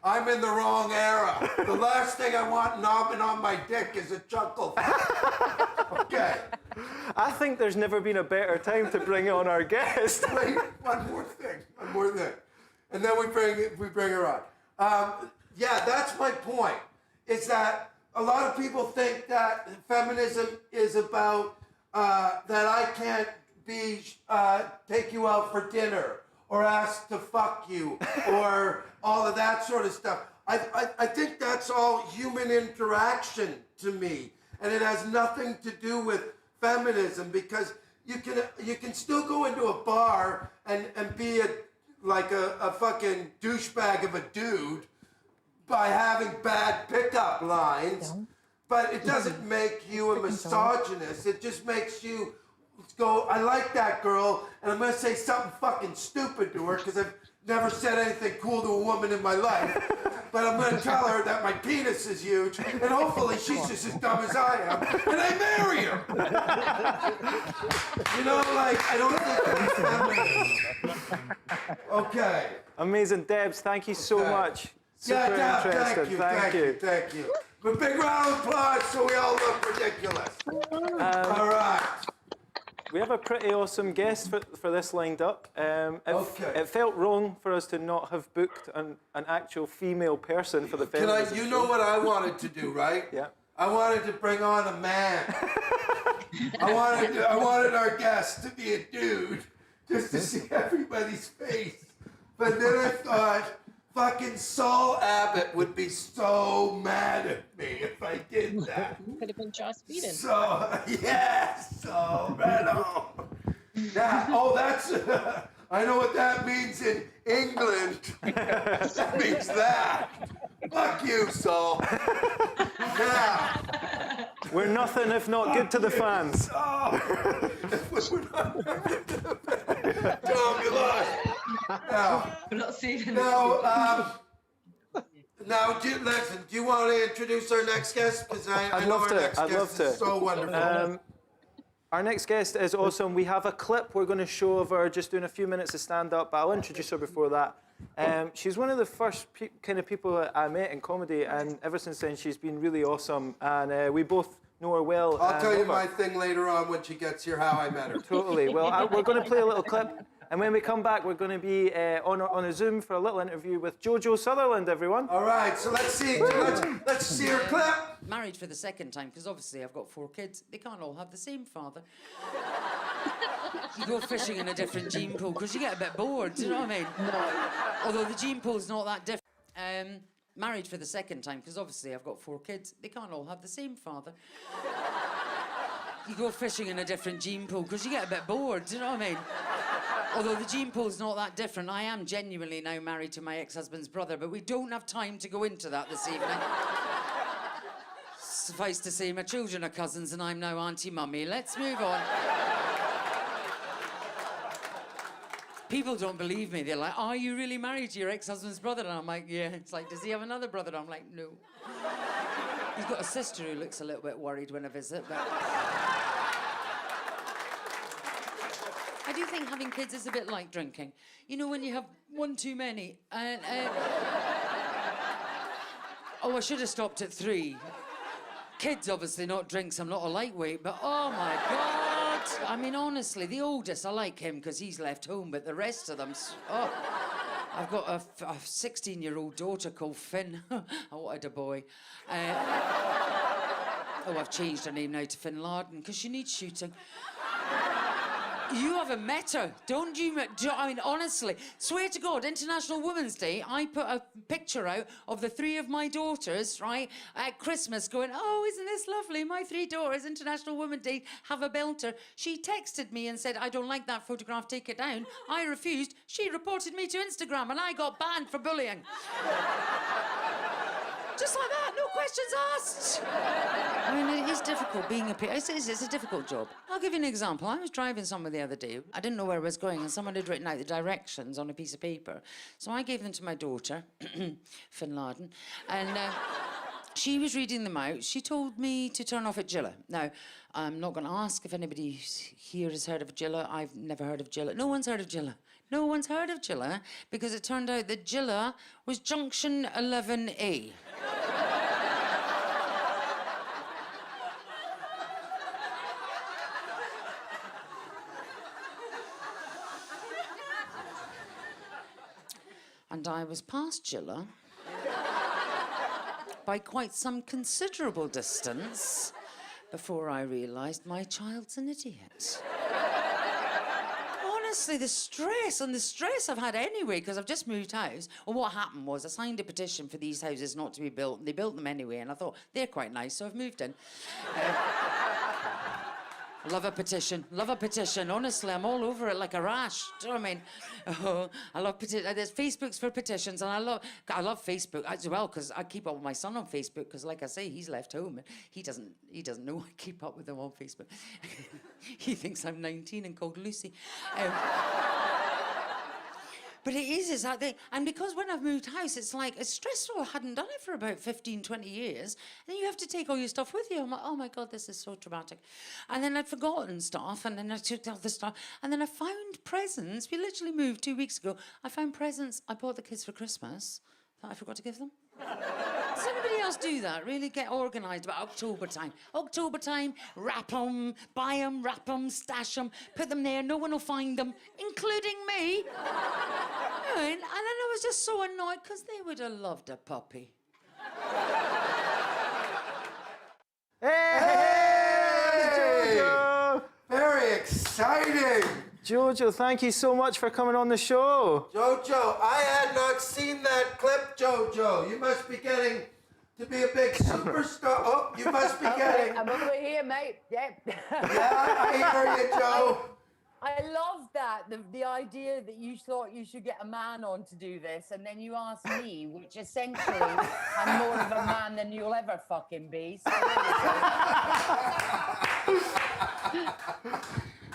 I'm in the wrong era. The last thing I want knobbing on my dick is a chuckle fucker. Okay.
I think there's never been a better time to bring on our guest.
Wait, one more thing, and then we bring her on. Yeah, that's my point. Is that a lot of people think that feminism is about that I can't take you out for dinner or ask to fuck you or all of that sort of stuff. I think that's all human interaction to me, and it has nothing to do with feminism, because you can still go into a bar and be a fucking douchebag of a dude by having bad pickup lines, but it doesn't make you a misogynist. It just makes you go, I like that girl, and I'm gonna say something fucking stupid to her because I've never said anything cool to a woman in my life, but I'm gonna tell her that my penis is huge, and hopefully she's just as dumb as I am, and I marry her. You know, like, I don't think that's feminine. Okay.
Amazing. Debs, thank you so much. Super
Yeah,
interesting.
thank you. A big round of applause so we all look ridiculous. All right.
We have a pretty awesome guest for this lined up. It felt wrong for us to not have booked an actual female person for the feminism.
You know what I wanted to do, right?
Yeah.
I wanted to bring on a man. I wanted our guest to be a dude, just to see everybody's face. But then I thought, fucking Saul Abbott would be so mad at me if I did that.
Could have been Joss Whedon.
So, yes, so right on. That's, I know what that means in England. That means that. Fuck you, Saul. Now.
We're nothing if not good to the fans.
Tom, you lost.
I'm not seeing
Now, do you want to introduce our next guest? Because I know our next guest is so wonderful.
Our next guest is awesome. We have a clip we're going to show of her just doing a few minutes of stand-up, but I'll introduce her before that. She's one of the first kind of people that I met in comedy, and ever since then she's been really awesome, and we both know her well.
I'll tell you my thing later on when she gets here, how I met her.
Totally. Well, we're going to play a little clip, and when we come back, we're going to be on a Zoom for a little interview with Jojo Sutherland, everyone.
All right, so let's see her clip.
Married for the second time, because obviously I've got 4 kids. They can't all have the same father. You go fishing in a different gene pool, because you get a bit bored, do you know what I mean? No. Although the gene pool's not that different. Married for the second time, because obviously I've got 4 kids. They can't all have the same father. You go fishing in a different gene pool, because you get a bit bored, do you know what I mean? Although the gene pool's not that different, I am genuinely now married to my ex-husband's brother, but we don't have time to go into that this evening. Suffice to say, my children are cousins and I'm now Auntie Mummy. Let's move on. People don't believe me. They're like, are you really married to your ex-husband's brother? And I'm like, yeah. It's like, does he have another brother? And I'm like, no. He's got a sister who looks a little bit worried when I visit, but... I do think having kids is a bit like drinking. You know, when you have one too many, and... Oh, I should have stopped at 3. Kids, obviously, not drinks. I'm not a lightweight, but oh, my God. I mean, honestly, the oldest, I like him because he's left home, but the rest of them... Oh, I've got a 16-year-old daughter called Finn. I wanted a boy. Oh, I've changed her name now to Finn Laden because she needs shooting. You haven't met her, don't you? I mean, honestly, swear to God, International Women's Day, I put a picture out of the 3 of my daughters, right, at Christmas going, oh, isn't this lovely? My 3 daughters, International Women's Day, have a belter. She texted me and said, I don't like that photograph, take it down. I refused. She reported me to Instagram and I got banned for bullying. Just like that, no questions asked. I mean, it is difficult being a parent. It's a difficult job. I'll give you an example. I was driving somewhere the other day. I didn't know where I was going, and someone had written out the directions on a piece of paper. So I gave them to my daughter, Finn Laden, and she was reading them out. She told me to turn off at Gilla. Now, I'm not going to ask if anybody here has heard of Gilla. I've never heard of Gilla. No one's heard of Gilla. No one's heard of Gilla because it turned out that Gilla was Junction 11A. And I was past Gilla by quite some considerable distance before I realised my child's an idiot. Honestly, the stress I've had anyway, because I've just moved house. Well, what happened was I signed a petition for these houses not to be built, and they built them anyway, and I thought, they're quite nice, so I've moved in. Love a petition, honestly, I'm all over it like a rash. Do you know what I mean? Oh, I love petitions. There's Facebooks for petitions, and I love Facebook as well, because I keep up with my son on Facebook, because like I say, he's left home, and he doesn't know I keep up with him on Facebook. He thinks I'm 19 and called Lucy. But it is that thing. And because when I've moved house, it's like, it's stressful. I hadn't done it for about 15, 20 years. Then you have to take all your stuff with you. I'm like, oh my God, this is so traumatic. And then I'd forgotten stuff, and then I took all the stuff. And then I found presents. We literally moved 2 weeks ago. I found presents I bought the kids for Christmas that I forgot to give them. Does anybody else do that? Really get organised about October time? October time, wrap them, buy them, wrap them, stash them, put them there, no one will find them, including me. And then I was just so annoyed because they would have loved a puppy.
Hey! Jojo!
Very exciting!
Jojo, thank you so much for coming on the show.
Jojo, I had not seen that clip, Jojo. You must be getting to be a big superstar. Oh, you must be getting...
I'm over here, mate. Yep.
Yeah, I hear you, Joe.
I love that, the idea that you thought you should get a man on to do this, and then you asked me, which essentially I'm more of a man than you'll ever fucking be. So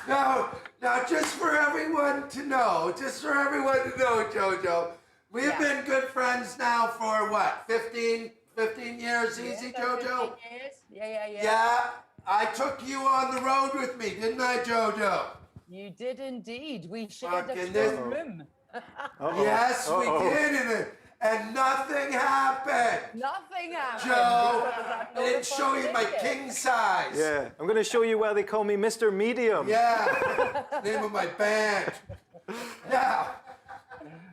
Now, just for everyone to know, Jojo, we have been good friends now for what, 15 years, easy, Jojo?
15 years? Yeah.
Yeah, I took you on the road with me, didn't I, Jojo?
You did indeed. We shared a
Fucking
full room.
Yes, we did, and nothing happened.
Nothing happened.
Joe, I didn't show you my king size.
Yeah, I'm going to show you why they call me Mr. Medium.
Yeah, name of my band. Now,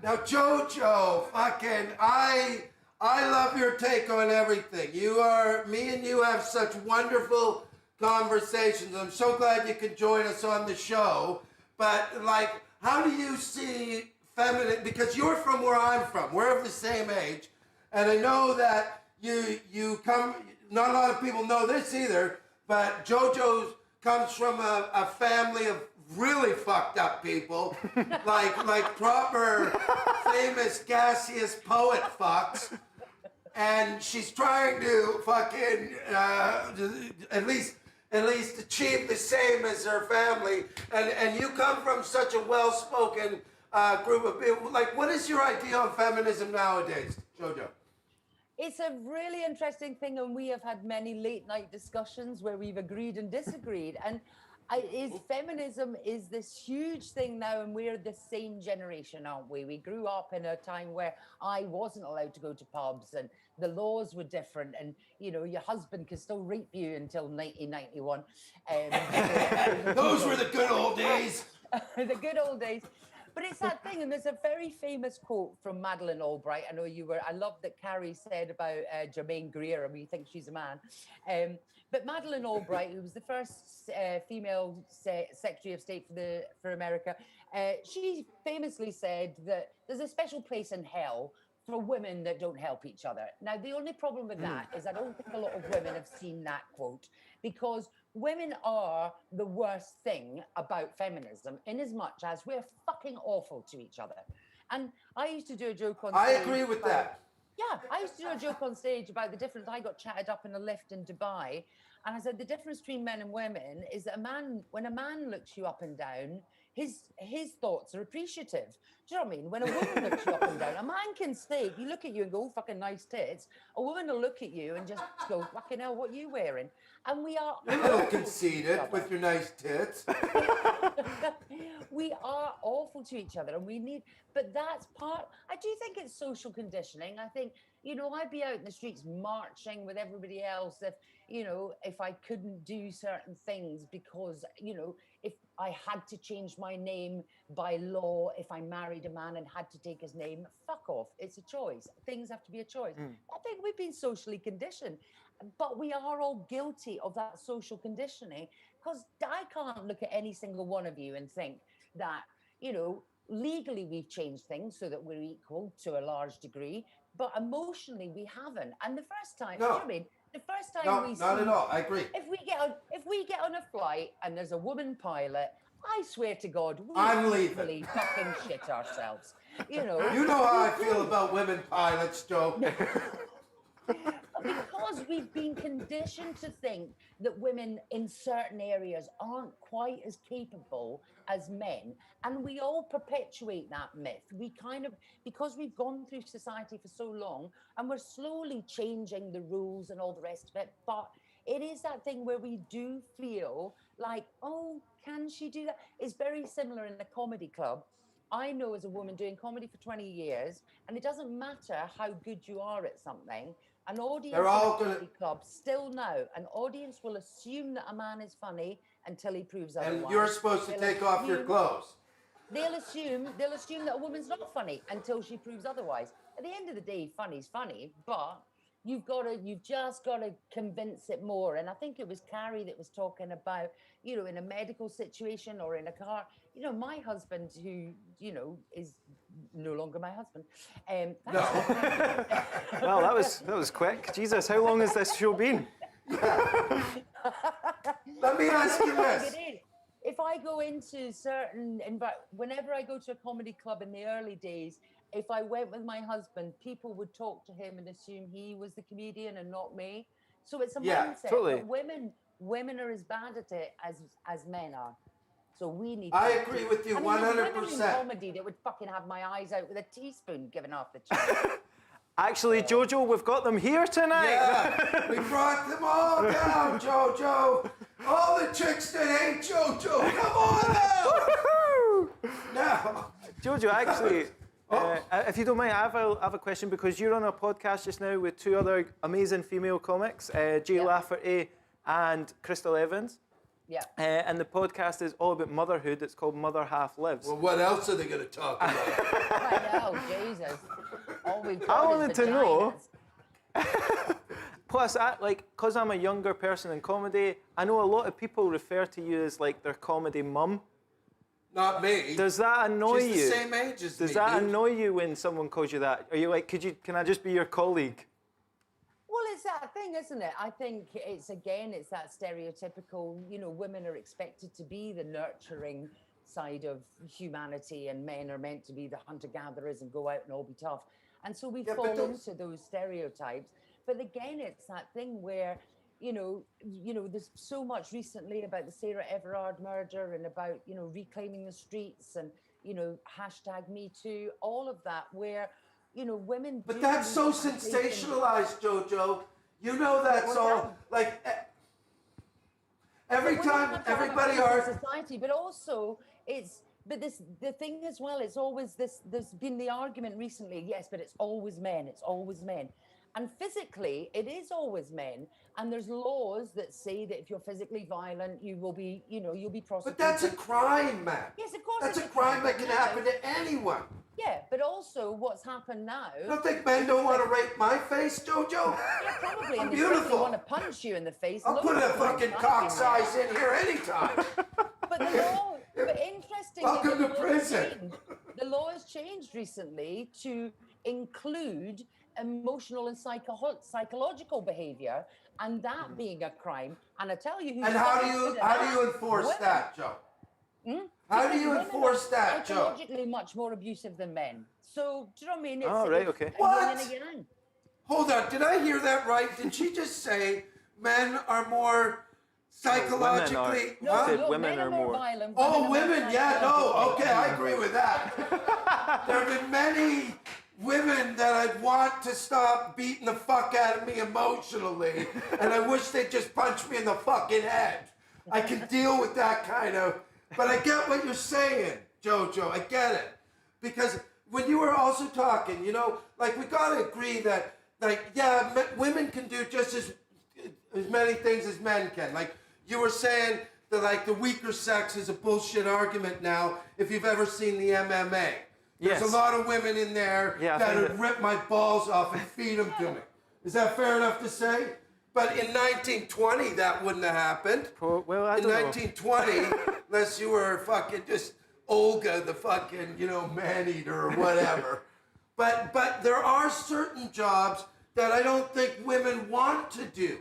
Jojo, fucking, I love your take on everything. Me and you have such wonderful conversations. I'm so glad you could join us on the show. But, like, how do you see feminine, because you're from where I'm from. We're of the same age. And I know that you come, not a lot of people know this either, but Jojo comes from a family of really fucked up people, like proper famous gaseous poet fucks. And she's trying to fucking at least achieve the same as her family. And you come from such a well-spoken group of people. Like, what is your idea on feminism nowadays, Jojo?
It's a really interesting thing, and we have had many late night discussions where we've agreed and disagreed. And feminism is this huge thing now, and we're the same generation, aren't we? We grew up in a time where I wasn't allowed to go to pubs, and the laws were different, and your husband could still rape you until 1991.
Those were the good old days.
The good old days. But it's that thing, and there's a very famous quote from Madeleine Albright. I love that Carrie said about Jermaine Greer, and we think she's a man. But Madeleine Albright, who was the first female Secretary of State for America, she famously said that there's a special place in hell for women that don't help each other. Now, the only problem with that is I don't think a lot of women have seen that quote, because women are the worst thing about feminism, in as much as we're fucking awful to each other. And I used to do a joke on stage.
I agree with that.
Yeah, I used to do a joke on stage about the difference. I got chatted up in a lift in Dubai, and I said the difference between men and women is that when a man looks you up and down, his thoughts are appreciative. Do you know what I mean? When a woman looks you up and down, a man can stay. You look at you and go, oh, fucking nice tits. A woman will look at you and just go, fucking hell, what are you wearing? And we are...
You're a little conceited with your nice tits.
We are awful to each other, and we need... But that's part... I do think it's social conditioning. I think, I'd be out in the streets marching with everybody else if I couldn't do certain things because, if I had to change my name by law if I married a man and had to take his name. Fuck off. It's a choice. Things have to be a choice. I think we've been socially conditioned, but we are all guilty of that social conditioning, because I can't look at any single one of you and think that, you know, legally we've changed things so that we're equal to a large degree, but emotionally we haven't. And the first time,
No.
you know what I mean? The first time
No,
we
not
see,
at all. I agree.
if we get on a flight and there's a woman pilot, I swear to God, we
I'm leaving.
really fucking shit ourselves. You know.
You know how I feel about women pilots, Joe.
Because we've been conditioned to think that women in certain areas aren't quite as capable as men, and we all perpetuate that myth. We kind of, because we've gone through society for so long, and we're slowly changing the rules and all the rest of it, but it is that thing where we do feel like, oh, can she do that? It's very similar in the comedy club. I know as a woman doing comedy for 20 years, and it doesn't matter how good you are at something, an audience
They're all
in a
gonna-
comedy club still now, an audience will assume that a man is funny until he proves otherwise.
And you're supposed to
They'll
take off your
assume-
clothes.
They'll assume that a woman's not funny until she proves otherwise. At the end of the day, funny's funny, but you've just got to convince it more. And I think it was Carrie that was talking about, you know, in a medical situation or in a car, you know, my husband, who, you know, is no longer my husband.
Well, that was quick. Jesus, how long has this show been?
Let me ask you this.
If I go into whenever I go to a comedy club in the early days, if I went with my husband, people would talk to him and assume he was the comedian and not me. So it's a mindset.
Totally.
But women are as bad at it as men are. So we need.
I agree with you 100%.
Women in comedy that would fucking have my eyes out with a teaspoon given off the chin.
Actually, Jojo, we've got them here tonight.
Yeah, we brought them all down, Jojo. All the chicks that hate Jojo, come on out. Now,
Jojo, actually, if you don't mind, I have a question, because you're on a podcast just now with two other amazing female comics, Jay Lafferty and Crystal Evans.
Yeah.
And the podcast is all about motherhood. It's called Mother Half Lives.
well, what else are they going to talk about?
I know, Jesus. All we've got
I
is
wanted to know.
vaginas.
Plus, because I'm a younger person in comedy, I know a lot of people refer to you as like their comedy mum.
Not me.
Does that annoy
She's
you?
the same age as me,
Does that
dude.
annoy you when someone calls you that? Are you like, can I just be your colleague?
Well, it's that thing, isn't it? I think it's that stereotypical, you know, women are expected to be the nurturing side of humanity and men are meant to be the hunter-gatherers and go out and all be tough. And so we fall into those stereotypes. But again, it's that thing where, you know, there's so much recently about the Sarah Everard murder and about, you know, reclaiming the streets and, you know, #MeToo, all of that, where, you know, women.
But that's so sensationalized, Jojo. You know that's all like every time everybody
society, but also the thing as well, it's always there's been the argument recently, yes, but it's always men. And physically, it is always men. And there's laws that say that if you're physically violent, you will be, you know, you'll be prosecuted.
But that's a crime, man.
Yes, of course.
That's a crime that can happen to anyone.
Yeah, but also what's happened now.
You don't think men don't want to rape my face, Jojo?
Yeah, probably.
I'm
and
beautiful.
They want to punch you in the face.
I'll put a fucking cock size in here anytime.
But the law, but interesting.
Welcome to prison.
The law has changed recently to include emotional and psychological behavior, and that being a crime. And I tell you,
And how do you enforce that, Joe? How do you enforce that, Joe?
Psychologically much more abusive than men. So do you know what I mean? It's,
right, okay.
What?
Yin and a yang.
Hold on, did I hear that right? Did she just say men are more psychologically?
No,
Huh?
said women are more
violent.
Oh,
men are
women,
more
yeah, no,
psychological.
okay, I agree with that. There have been many women that I'd want to stop beating the fuck out of me emotionally, and I wish they'd just punch me in the fucking head. I can deal with that kind of, but I get what you're saying, Jojo, I get it. Because when you were also talking, you know, like we gotta agree that, like, yeah, women can do just as many things as men can. Like you were saying the weaker sex is a bullshit argument now. If you've ever seen the MMA, there's
Yes.
a lot of women in there
Yeah, I
that
find
would
it-
rip my balls off and feed them to me. Is that fair enough to say? But in 1920, that wouldn't have happened.
Well, I
In
don't know.
1920, unless you were fucking just Olga, the fucking, man-eater or whatever. But there are certain jobs that I don't think women want to do.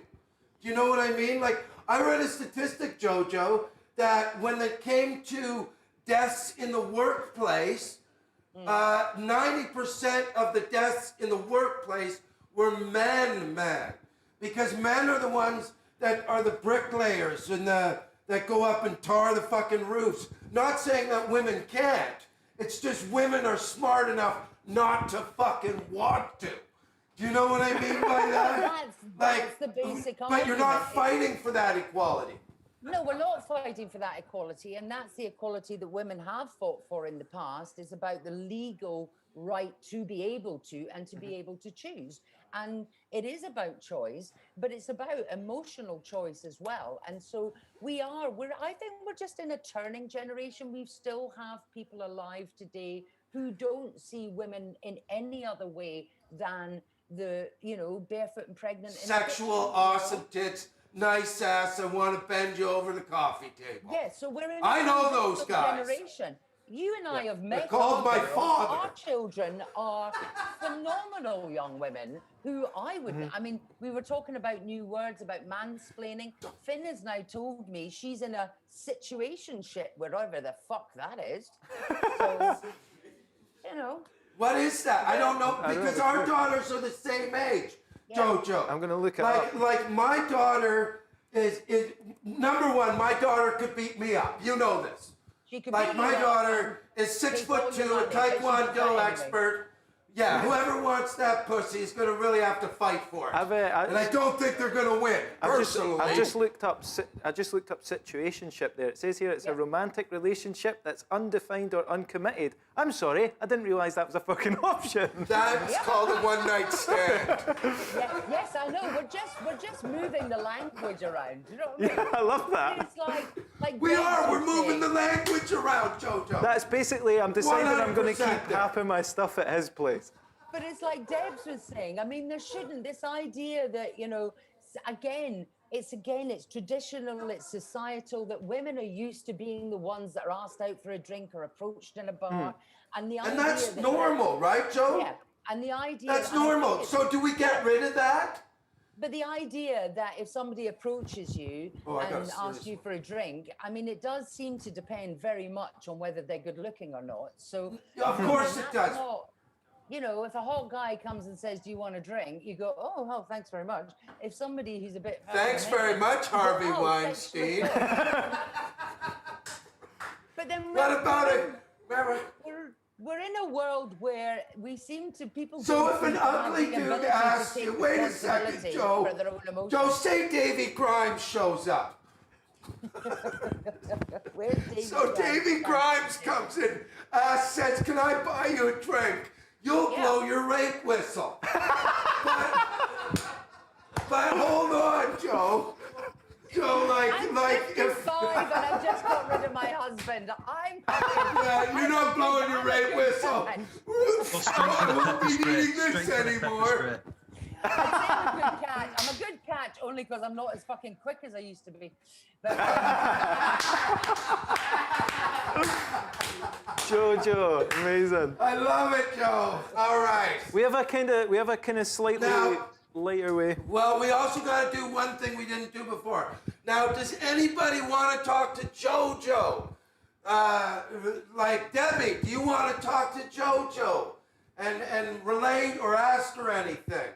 Do you know what I mean? Like, I read a statistic, Jojo, that when it came to deaths in the workplace, 90% of the deaths in the workplace were men. Because men are the ones that are the bricklayers and that go up and tar the fucking roofs. Not saying that women can't. It's just women are smart enough not to fucking want to. Do you know what I mean by that?
That's the basic
But you're not
argument.
fighting for that equality.
No, we're not fighting for that equality, and that's the equality that women have fought for in the past. It's about the legal right to be able to and to be able to choose. And it is about choice, but it's about emotional choice as well. And so I think we're just in a turning generation. We still have people alive today who don't see women in any other way than the, barefoot and pregnant. in the
Sexual,
kitchen,
awesome tits, nice ass, I want to bend you over the coffee table.
Yeah, so we're in
I know
a
those guys.
generation. You and I have met.
called my
our girls.
father.
Our children are phenomenal young women who I would. I mean, we were talking about new words about mansplaining. Finn has now told me she's in a situationship, wherever the fuck that is. So,
What is that? I don't know, because our daughters are the same age, Jojo.
I'm going to look it up.
Like my daughter is number one, my daughter could beat me up. You know this.
she could
Like
be
my
your-
daughter is
take all
6'2",
your
a
money, but she's not
Taekwondo
fighting.
expert. Yeah, whoever wants that pussy is going to really have to fight for it. And I don't think they're going to win, personally.
I just looked up situationship there. It says here it's a romantic relationship that's undefined or uncommitted. I'm sorry, I didn't realise that was a fucking option.
That's called a one-night stand.
Yes, I know. We're just moving the language around. You know what I mean?
I love that.
It's like
We
Debs
are. We're
was
moving
saying.
the language around, Jojo.
That's basically, I'm deciding I'm going to
100%
keep half of my stuff at his place.
But it's like Debs was saying. I mean, there shouldn't this idea that it's traditional, it's societal, that women are used to being the ones that are asked out for a drink or approached in a bar, and
that's
that
normal, right, Joe?
Yeah, and the idea
That's
and I think
normal.
it's-
So do we get rid of that?
But the idea that if somebody approaches you and asks you for a drink, I mean, it does seem to depend very much on whether they're good looking or not. So
Of course it does.
If a hot guy comes and says, "Do you want a drink?" You go, "Oh, well, thanks very much." If somebody who's a bit
Thanks very much, Harvey
"Oh, thanks
Weinstein.
But then
What about it?
we're in a world where we seem to people.
So
don't
if
seem
an
to have
ugly
the
dude
ability to
asks
take
you, wait a second,
responsibility
Joe.
for their own emotions.
Joe, say Davy Grimes shows up.
Where's Davy
So Davy Grimes comes in, says, "Can I buy you a drink?" You'll blow your rape whistle. but hold on, Joe. Joe,
I'm
like
55 and I've just got rid of my husband.
you're not blowing your rape whistle. I won't be needing this anymore.
I'm a good catch. I'm a good catch only because I'm not as fucking quick as I used to be. But,
Jojo, amazing.
I love it, Joe. All right.
We have a kind of slightly lighter way.
Well, we also got to do one thing we didn't do before. Now, does anybody want to talk to Jojo? Like Debbie, do you want to talk to Jojo and relate or ask her anything?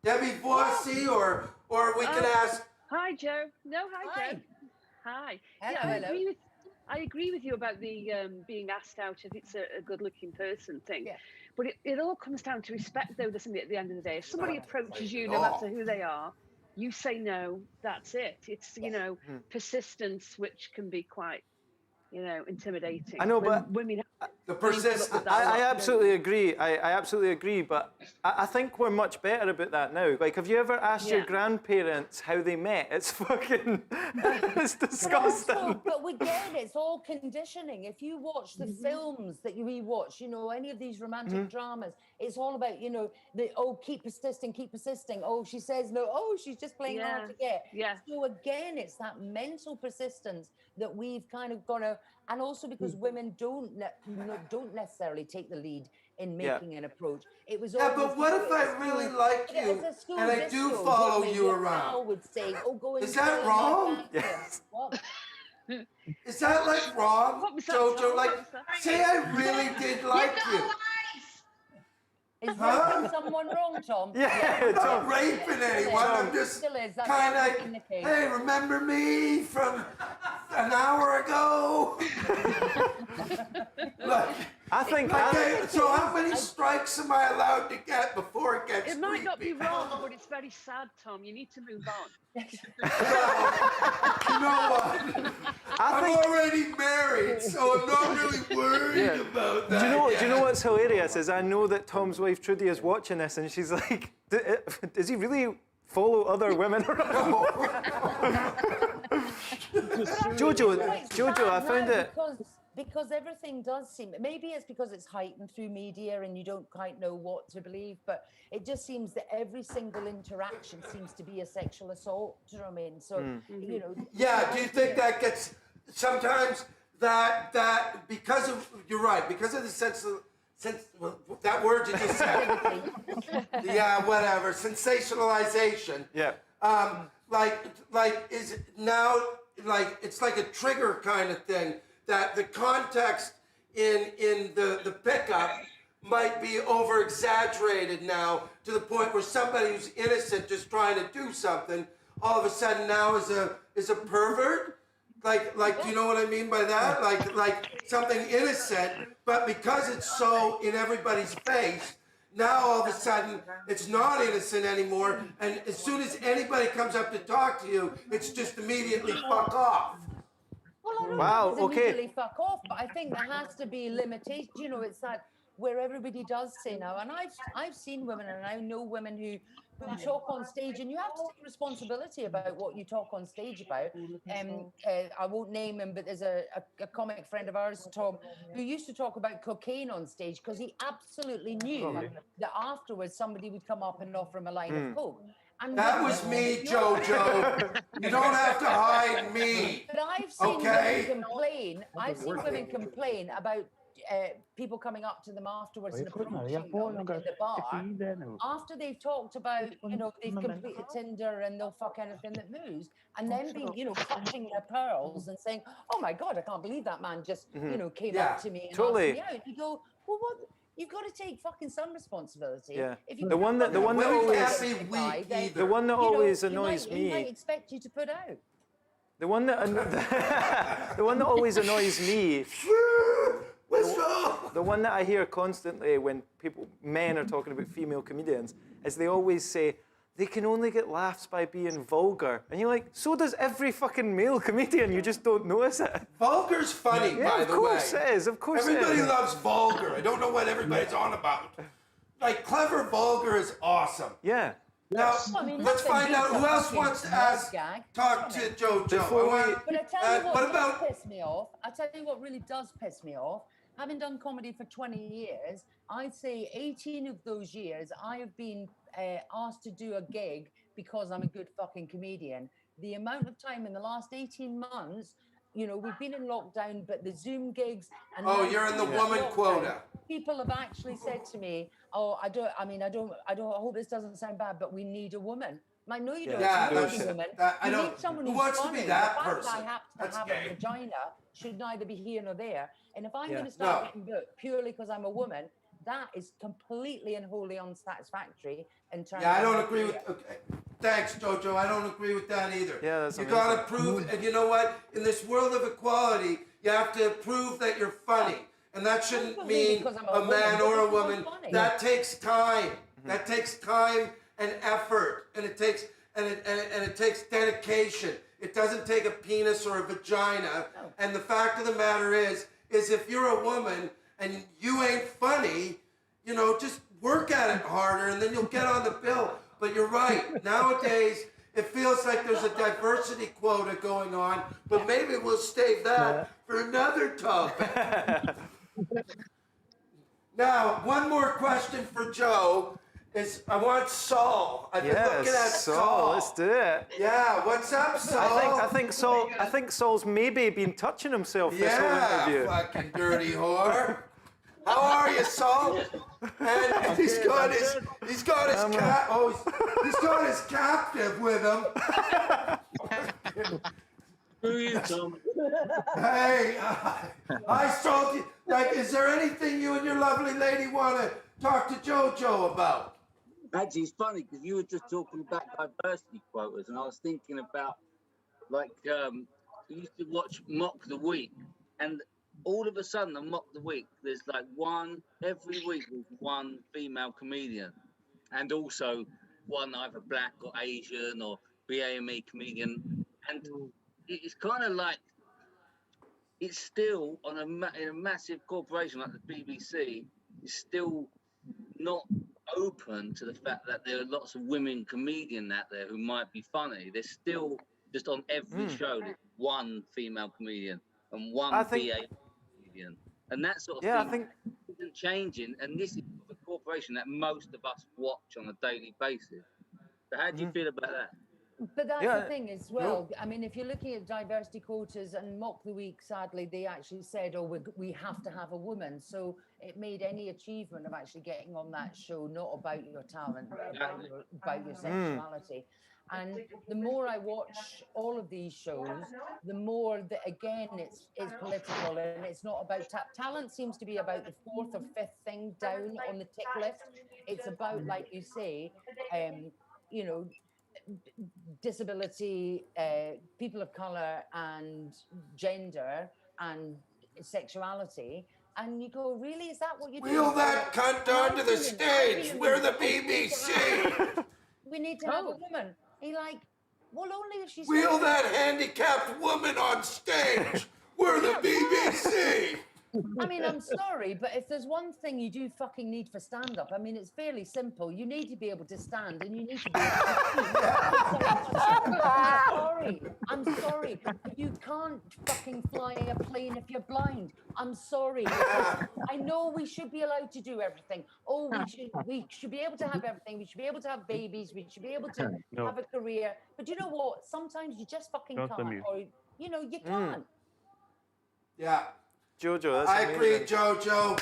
Debbie Vossy, or we can ask.
Hi, Joe. No, hi,
Hi.
Joe. Hi.
Hello,
Yeah, I agree with you about the being asked out if it's a good-looking person thing.
Yeah.
But it all comes down to respect, though, doesn't it, at the end of the day? If somebody approaches you, no matter who they are, you say no, that's it. It's, persistence, which can be quite, intimidating.
I know,
when
but
women
The persistence.
I absolutely agree. I absolutely agree, but I think we're much better about that now. Like, have you ever asked your
Yeah.
grandparents how they met? It's fucking, it's disgusting.
But we get it. It's all conditioning. If you watch the films that we watch, any of these romantic dramas, it's all about, keep persisting. Oh, she says no. Oh, she's just playing hard to get.
Yeah.
So again, it's that mental persistence that we've kind of got to, and also because women don't necessarily take the lead in making an approach. It was
Yeah,
always,
but what if I really like you and I do follow you around?
Would say, oh, go and
Is that
play
wrong?
back there." What?
Is that like wrong,
What was that,
Jojo?
Tom?
Like,
What was that?
say I really did like you.
Is raping someone wrong, Tom?
Yeah,
I'm
Tom.
not raping anyone. I'm just
Still is. That's
kind
always
of
been the case.
hey, remember me from an hour ago? Like,
I think.
okay, so how many strikes am I allowed to get before it gets
It might not be
creepy?
wrong, but it's very sad, Tom. You need to move on.
You know what? I'm already married, so I'm not really worried about that.
Do you know
yet.
what's hilarious is I know that Tom's wife Trudy is watching this and she's like, does he really follow other women around? Jojo, I found it.
Because everything does seem, maybe it's because it's heightened through media and you don't quite know what to believe, but it just seems that every single interaction seems to be a sexual assault. Do you know what I mean? So,
Yeah, do you think that gets sometimes that because of you're right because of the sense that word you just said yeah whatever sensationalization
Yeah.
like is now like it's like a trigger kind of thing that the context in the pickup might be over exaggerated now to the point where somebody who's innocent just trying to do something all of a sudden now is a pervert. Like, do you know what I mean by that? Like something innocent, but because it's so in everybody's face, now all of a sudden it's not innocent anymore. And as soon as anybody comes up to talk to you, it's just immediately fuck off.
Well, I don't
Wow,
think it's
okay.
immediately fuck off, but I think there has to be limitation. It's that where everybody does say now, and I've seen women, and I know women who talk on stage, and you have to take responsibility about what you talk on stage about. I won't name him, but there's a comic friend of ours, Tom, who used to talk about cocaine on stage because he absolutely knew that afterwards somebody would come up and offer him a line of coke. And
That was me, Jojo. You don't have to hide me.
But I've seen
Okay.
women complain. I've seen women complain about people coming up to them afterwards and approaching them in the bar after they've talked about, they've completed Tinder and they'll fuck anything that moves, and then being, clutching their pearls and saying, "Oh my God, I can't believe that man just, came up to me and asked me out." You go, "Well, what? You've got to take fucking some responsibility."
Yeah.
If you
The one that
Women
always
can't be weak either.
the one that always
he
annoys
might
me.
expect you to put out.
The one that the one that always annoys me. The one that I hear constantly when men are talking about female comedians is they always say they can only get laughs by being vulgar. And you're like, so does every fucking male comedian, you just don't notice it.
Vulgar's funny,
Yeah,
by
of
the
course
way.
it is, of course it
Everybody
is.
loves vulgar. I don't know what everybody's on about. Like, clever vulgar is awesome.
Yeah.
Now,
I mean,
let's
nothing
find out
beats
who
a
else
fucking
wants to
nut gag.
talk to Jojo.
Before we-
But I tell you what,
what about
piss me off. I tell you what really does piss me off. Having done comedy for 20 years, I'd say 18 of those years I have been asked to do a gig because I'm a good fucking comedian. The amount of time in the last 18 months, we've been in lockdown, but the Zoom gigs and
Oh,
now
you're in the
through
woman
lockdown,
quota.
People have actually said to me, "Oh, I hope this doesn't sound bad, but we need a woman." I'm like, no, you don't.
Yeah,
You
that's
need a
it.
woman.
I
You
don't-
need someone
who
who's
wants to
funny.
be that
The fact
person?
I have to
That's
have
gay.
a vagina should neither be here nor there. And if I'm
Yeah.
going to start
No.
getting booked purely because I'm a woman, that is completely and wholly unsatisfactory. In terms
Yeah, I don't
of
agree with. Okay. Thanks, Jojo. I don't agree with that either.
Yeah, that's
you
amazing.
gotta prove, and you know what? In this world of equality, you have to prove that you're funny, and that shouldn't
Not really
mean
because I'm
a
a
man
woman,
or a
because I'm
woman.
funny.
That takes time. That takes time and effort, and it takes dedication. It doesn't take a penis or a vagina, And the fact of the matter is if you're a woman and you ain't funny, you know, just work at it harder and then you'll get on the bill. But you're right. Nowadays, it feels like there's a diversity quota going on, but maybe we'll save that for another topic. Now, one more question for Joe is I want Saul. I've been looking at Saul.
Let's do it.
Yeah, what's up, Saul?
I think Saul's maybe been touching himself this whole interview.
Fucking dirty whore. How are you, Saul? And he's got his captive with him.
Who are you, Tom?
Hey, I told you. Like, is there anything you and your lovely lady want to talk to JoJo about?
Actually, it's funny because you were just talking about diversity quotas, and I was thinking about, like, we used to watch Mock the Week, and all of a sudden on Mock the Week, there's like every week there's one female comedian, and also one either black or Asian or BAME comedian, and it's kind of like, it's still on in a massive corporation like the BBC, it's still not open to the fact that there are lots of women comedians out there who might be funny. There's still just on every show there's one female comedian and one BA comedian, and that sort of thing isn't changing. And this is a corporation that most of us watch on a daily basis. So how do you feel about that?
But that's the thing as well. I mean, if you're looking at diversity quotas and Mock the Week, sadly, they actually said, oh, we have to have a woman. So it made any achievement of actually getting on that show not about your talent, but about your sexuality. And the more I watch all of these shows, the more that, again, it's political and it's not about talent. Seems to be about the fourth or fifth thing down on the tick list. It's about, like you say, you know, disability, people of color and gender and sexuality, and you go, really, is that what you're doing?
Wheel that cunt onto the stage. We're the BBC.
We need to have a woman. He like, well, only if she's...
Wheel that handicapped woman on stage. We're the BBC.
I mean, I'm sorry, but if there's one thing you do fucking need for stand-up, I mean, it's fairly simple. You need to be able to stand and you need to be able to... I'm sorry. You can't fucking fly a plane if you're blind. I'm sorry. I know we should be allowed to do everything. Oh, we should be able to have everything. We should be able to have babies. We should be able to have a career. But you know what? Sometimes you just fucking can't. Or, you know, you can't.
Yeah.
Jojo, that's
I
amazing.
agree, Jojo.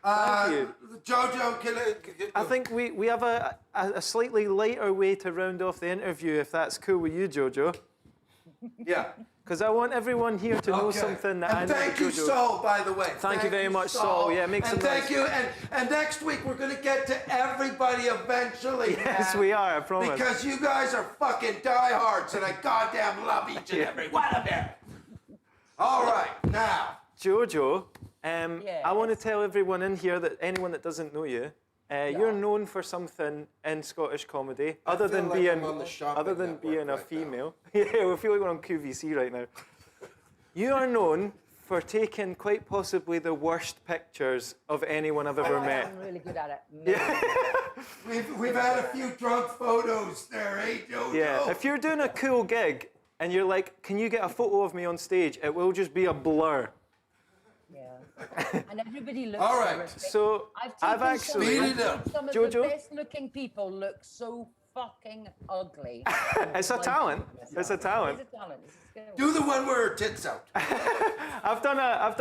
Thank you.
Jojo,
I think we have a slightly lighter way to round off the interview, if that's cool with you, Jojo.
Yeah.
Because I want everyone here to know something that I know.
Thank you,
Jojo.
Saul, by the way.
Thank you very much, Saul. Yeah, make some
And thank you. And next week, we're going to get to everybody eventually.
Yes, we are, I promise.
Because you guys are fucking diehards, and I goddamn love each and every one of you. All right, now.
Jojo, I want to tell everyone in here that anyone that doesn't know you, you're known for something in Scottish comedy, other than being a female. Yeah, we feel like we're on QVC right now. You are known for taking quite possibly the worst pictures of anyone I've ever met.
I'm really good at it.
Yeah.
We've had a few drunk photos there, eh, Jojo?
Yeah, if you're doing a cool gig and you're like, can you get a photo of me on stage? It will just be a blur.
And everybody looks
all right.
terrific.
So I've actually
some of
Jojo?
the best looking people look so fucking ugly.
It's a talent. It's a talent.
It's a talent. It's a skill.
Do the one where her tits out.
I've done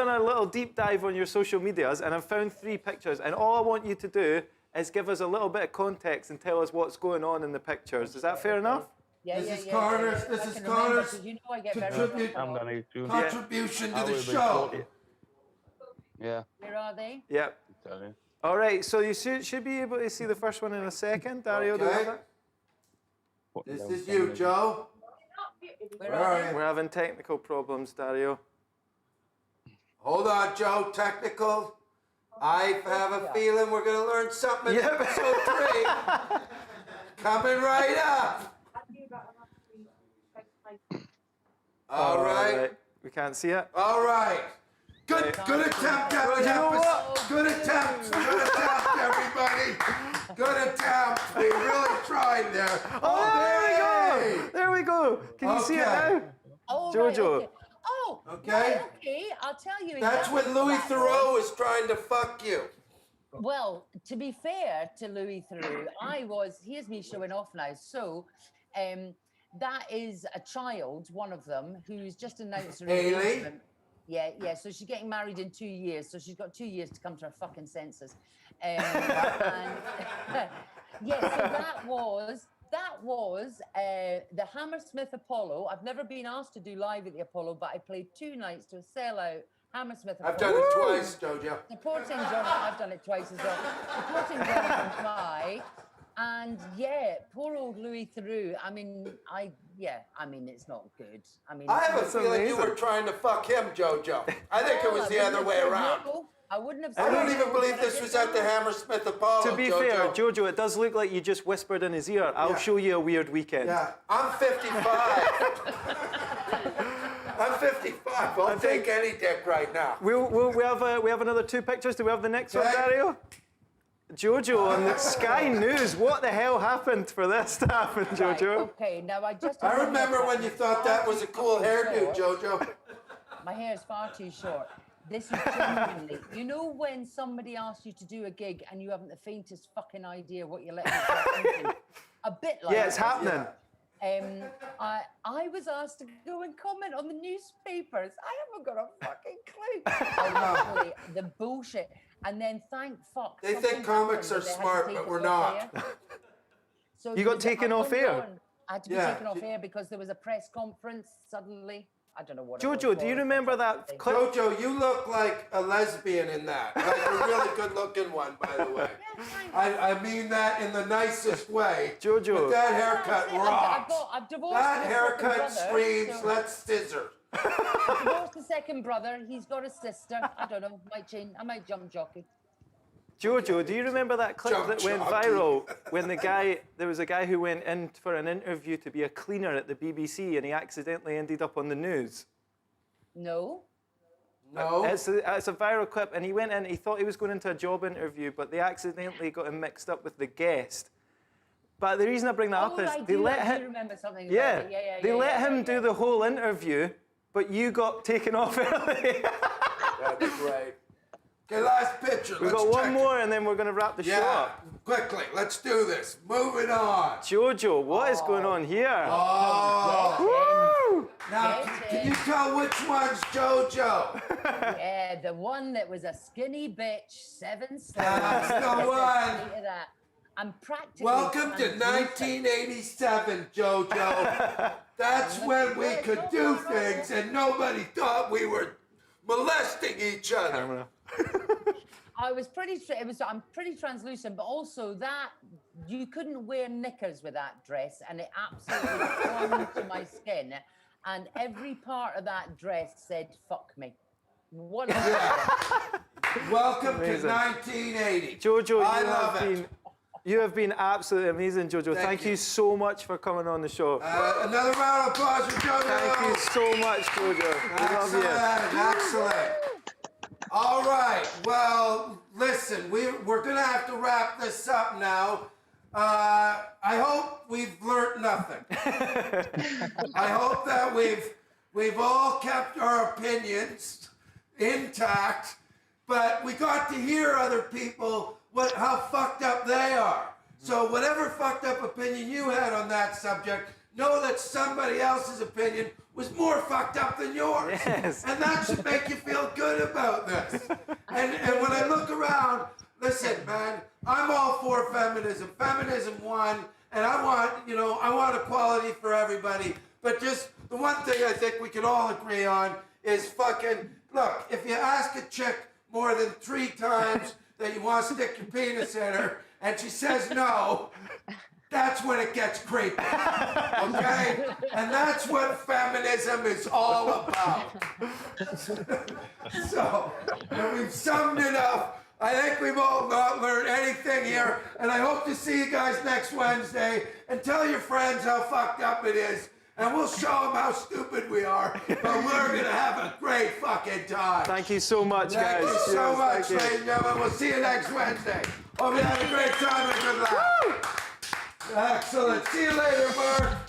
a little deep dive on your social medias and I've found 3 pictures, and all I want you to do is give us a little bit of context and tell us what's going on in the pictures. Is that fair enough?
Yeah,
This is Connor's
you know I get
contribution to the show.
Yeah.
Where are they?
Yep. All right, so you should be able to see the first one in a second. Dario, do you have it?
This is you, Joe.
Where are they?
We're having technical problems, Dario.
Hold on, Joe. Technical. I have a feeling we're going to learn something in episode 3. Coming right up. All right.
We can't see it.
All right. Good attempt, Good attempt, everybody. Good attempt. We really tried there.
Oh, there we go. Can you see it now?
Oh,
Jojo.
Right, okay. Oh,
Okay.
right, okay. I'll tell you.
That's
exactly
when Louis
that
Theroux
was.
was trying to fuck you.
Well, to be fair to Louis Theroux, here's me showing off now. So, that is a child, one of them, who's just announced her engagement. Yeah. So she's getting married in 2 years. So she's got 2 years to come to her fucking senses. And yeah, so that was the Hammersmith Apollo. I've never been asked to do live at the Apollo, but I played 2 nights to a sellout Hammersmith Apollo.
I've done it twice, Jojo.
Supporting Jonathan, I've done it twice as well. Supporting Jonathan Pye. And yeah, poor old Louis Theroux. I mean, it's not good.
I have a feeling you were trying to fuck him, Jojo. I think it was the other way around.
I wouldn't have.
I don't even believe this was at the Hammersmith Apollo.
To be fair, Jojo, it does look like you just whispered in his ear. I'll show you a weird weekend.
Yeah, I'm 55. I'm 55. I'll take any dick right now.
We have another 2 pictures. Do we have the next one, Dario? Jojo on the Sky News. What the hell happened for this to happen, Jojo?
Right, okay, now
I remember when you thought that was a cool hairdo, Jojo.
My hair is far too short. This is genuinely, you know when somebody asks you to do a gig and you haven't the faintest fucking idea what you're letting yourself into? A bit like
it's happening.
I was asked to go and comment on the newspapers. I haven't got a fucking clue. Honestly, the bullshit. And then thank fuck.
They think comics are smart, but we're not.
So
you got taken off air?
I had to be taken off air because there was a press conference suddenly. I don't know what it was.
Jojo, do you remember that clip?
Jojo, you look like a lesbian in that. Like a really good-looking one, by the way. I mean that in the nicest way.
Jojo.
But that haircut rocks.
I've divorced
That
my
haircut
brother,
screams,
so
let's scissor.
I've divorced a second brother. He's got a sister. I don't know. Might change. I might jump jockey.
Jojo, do you remember that clip that went viral when there was a guy who went in for an interview to be a cleaner at the BBC and he accidentally ended up on the news?
No.
No.
It's a viral clip and he went in, he thought he was going into a job interview, but they accidentally got him mixed up with the guest. But the reason I bring that up is they let him.
Remember something
Yeah,
about it.
they let him do the whole interview, but you got taken off early.
That's right. Okay, last picture.
We've got one more and then we're going to wrap the show up.
Quickly, let's do this. Moving on.
Jojo, what is going on here?
Oh.
Woo!
Now, can you tell which one's Jojo?
Yeah, the one that was a skinny bitch, 7 stone.
That's the one.
I'm practically.
Welcome to 1987, Jojo. That's when we could do things and nobody thought we were molesting each other.
I was pretty. I'm pretty translucent, but also that you couldn't wear knickers with that dress, and it absolutely clung to my skin. And every part of that dress said "fuck me."
Welcome to 1980.
Jojo, you have been absolutely amazing, Jojo. Thank you so much for coming on the show.
Another round of applause for Jojo.
Thank you so much, Jojo. We love you.
Excellent. All right. Well, listen, we're going to have to wrap this up now. I hope we've learned nothing. I hope that we've all kept our opinions intact, but we got to hear other people how fucked up they are. So whatever fucked up opinion you had on that subject, know that somebody else's opinion was more fucked up than yours.
Yes.
And that should make you feel good about this. And when I look around, listen, man, I'm all for feminism. Feminism won, and I want equality for everybody. But just the one thing I think we can all agree on is fucking, look, if you ask a chick more than 3 times that you want to stick your penis in her, and she says no, that's when it gets creepy, okay? And that's what feminism is all about. So, we've summed it up. I think we've all not learned anything here, and I hope to see you guys next Wednesday, and tell your friends how fucked up it is, and we'll show them how stupid we are, but we're going to have a great fucking time.
Thank you so much, guys.
Thank you so
Cheers,
much,
thank you.
ladies and gentlemen. We'll see you next Wednesday. Hope you have a great time and good luck. Excellent. See you later, Mark.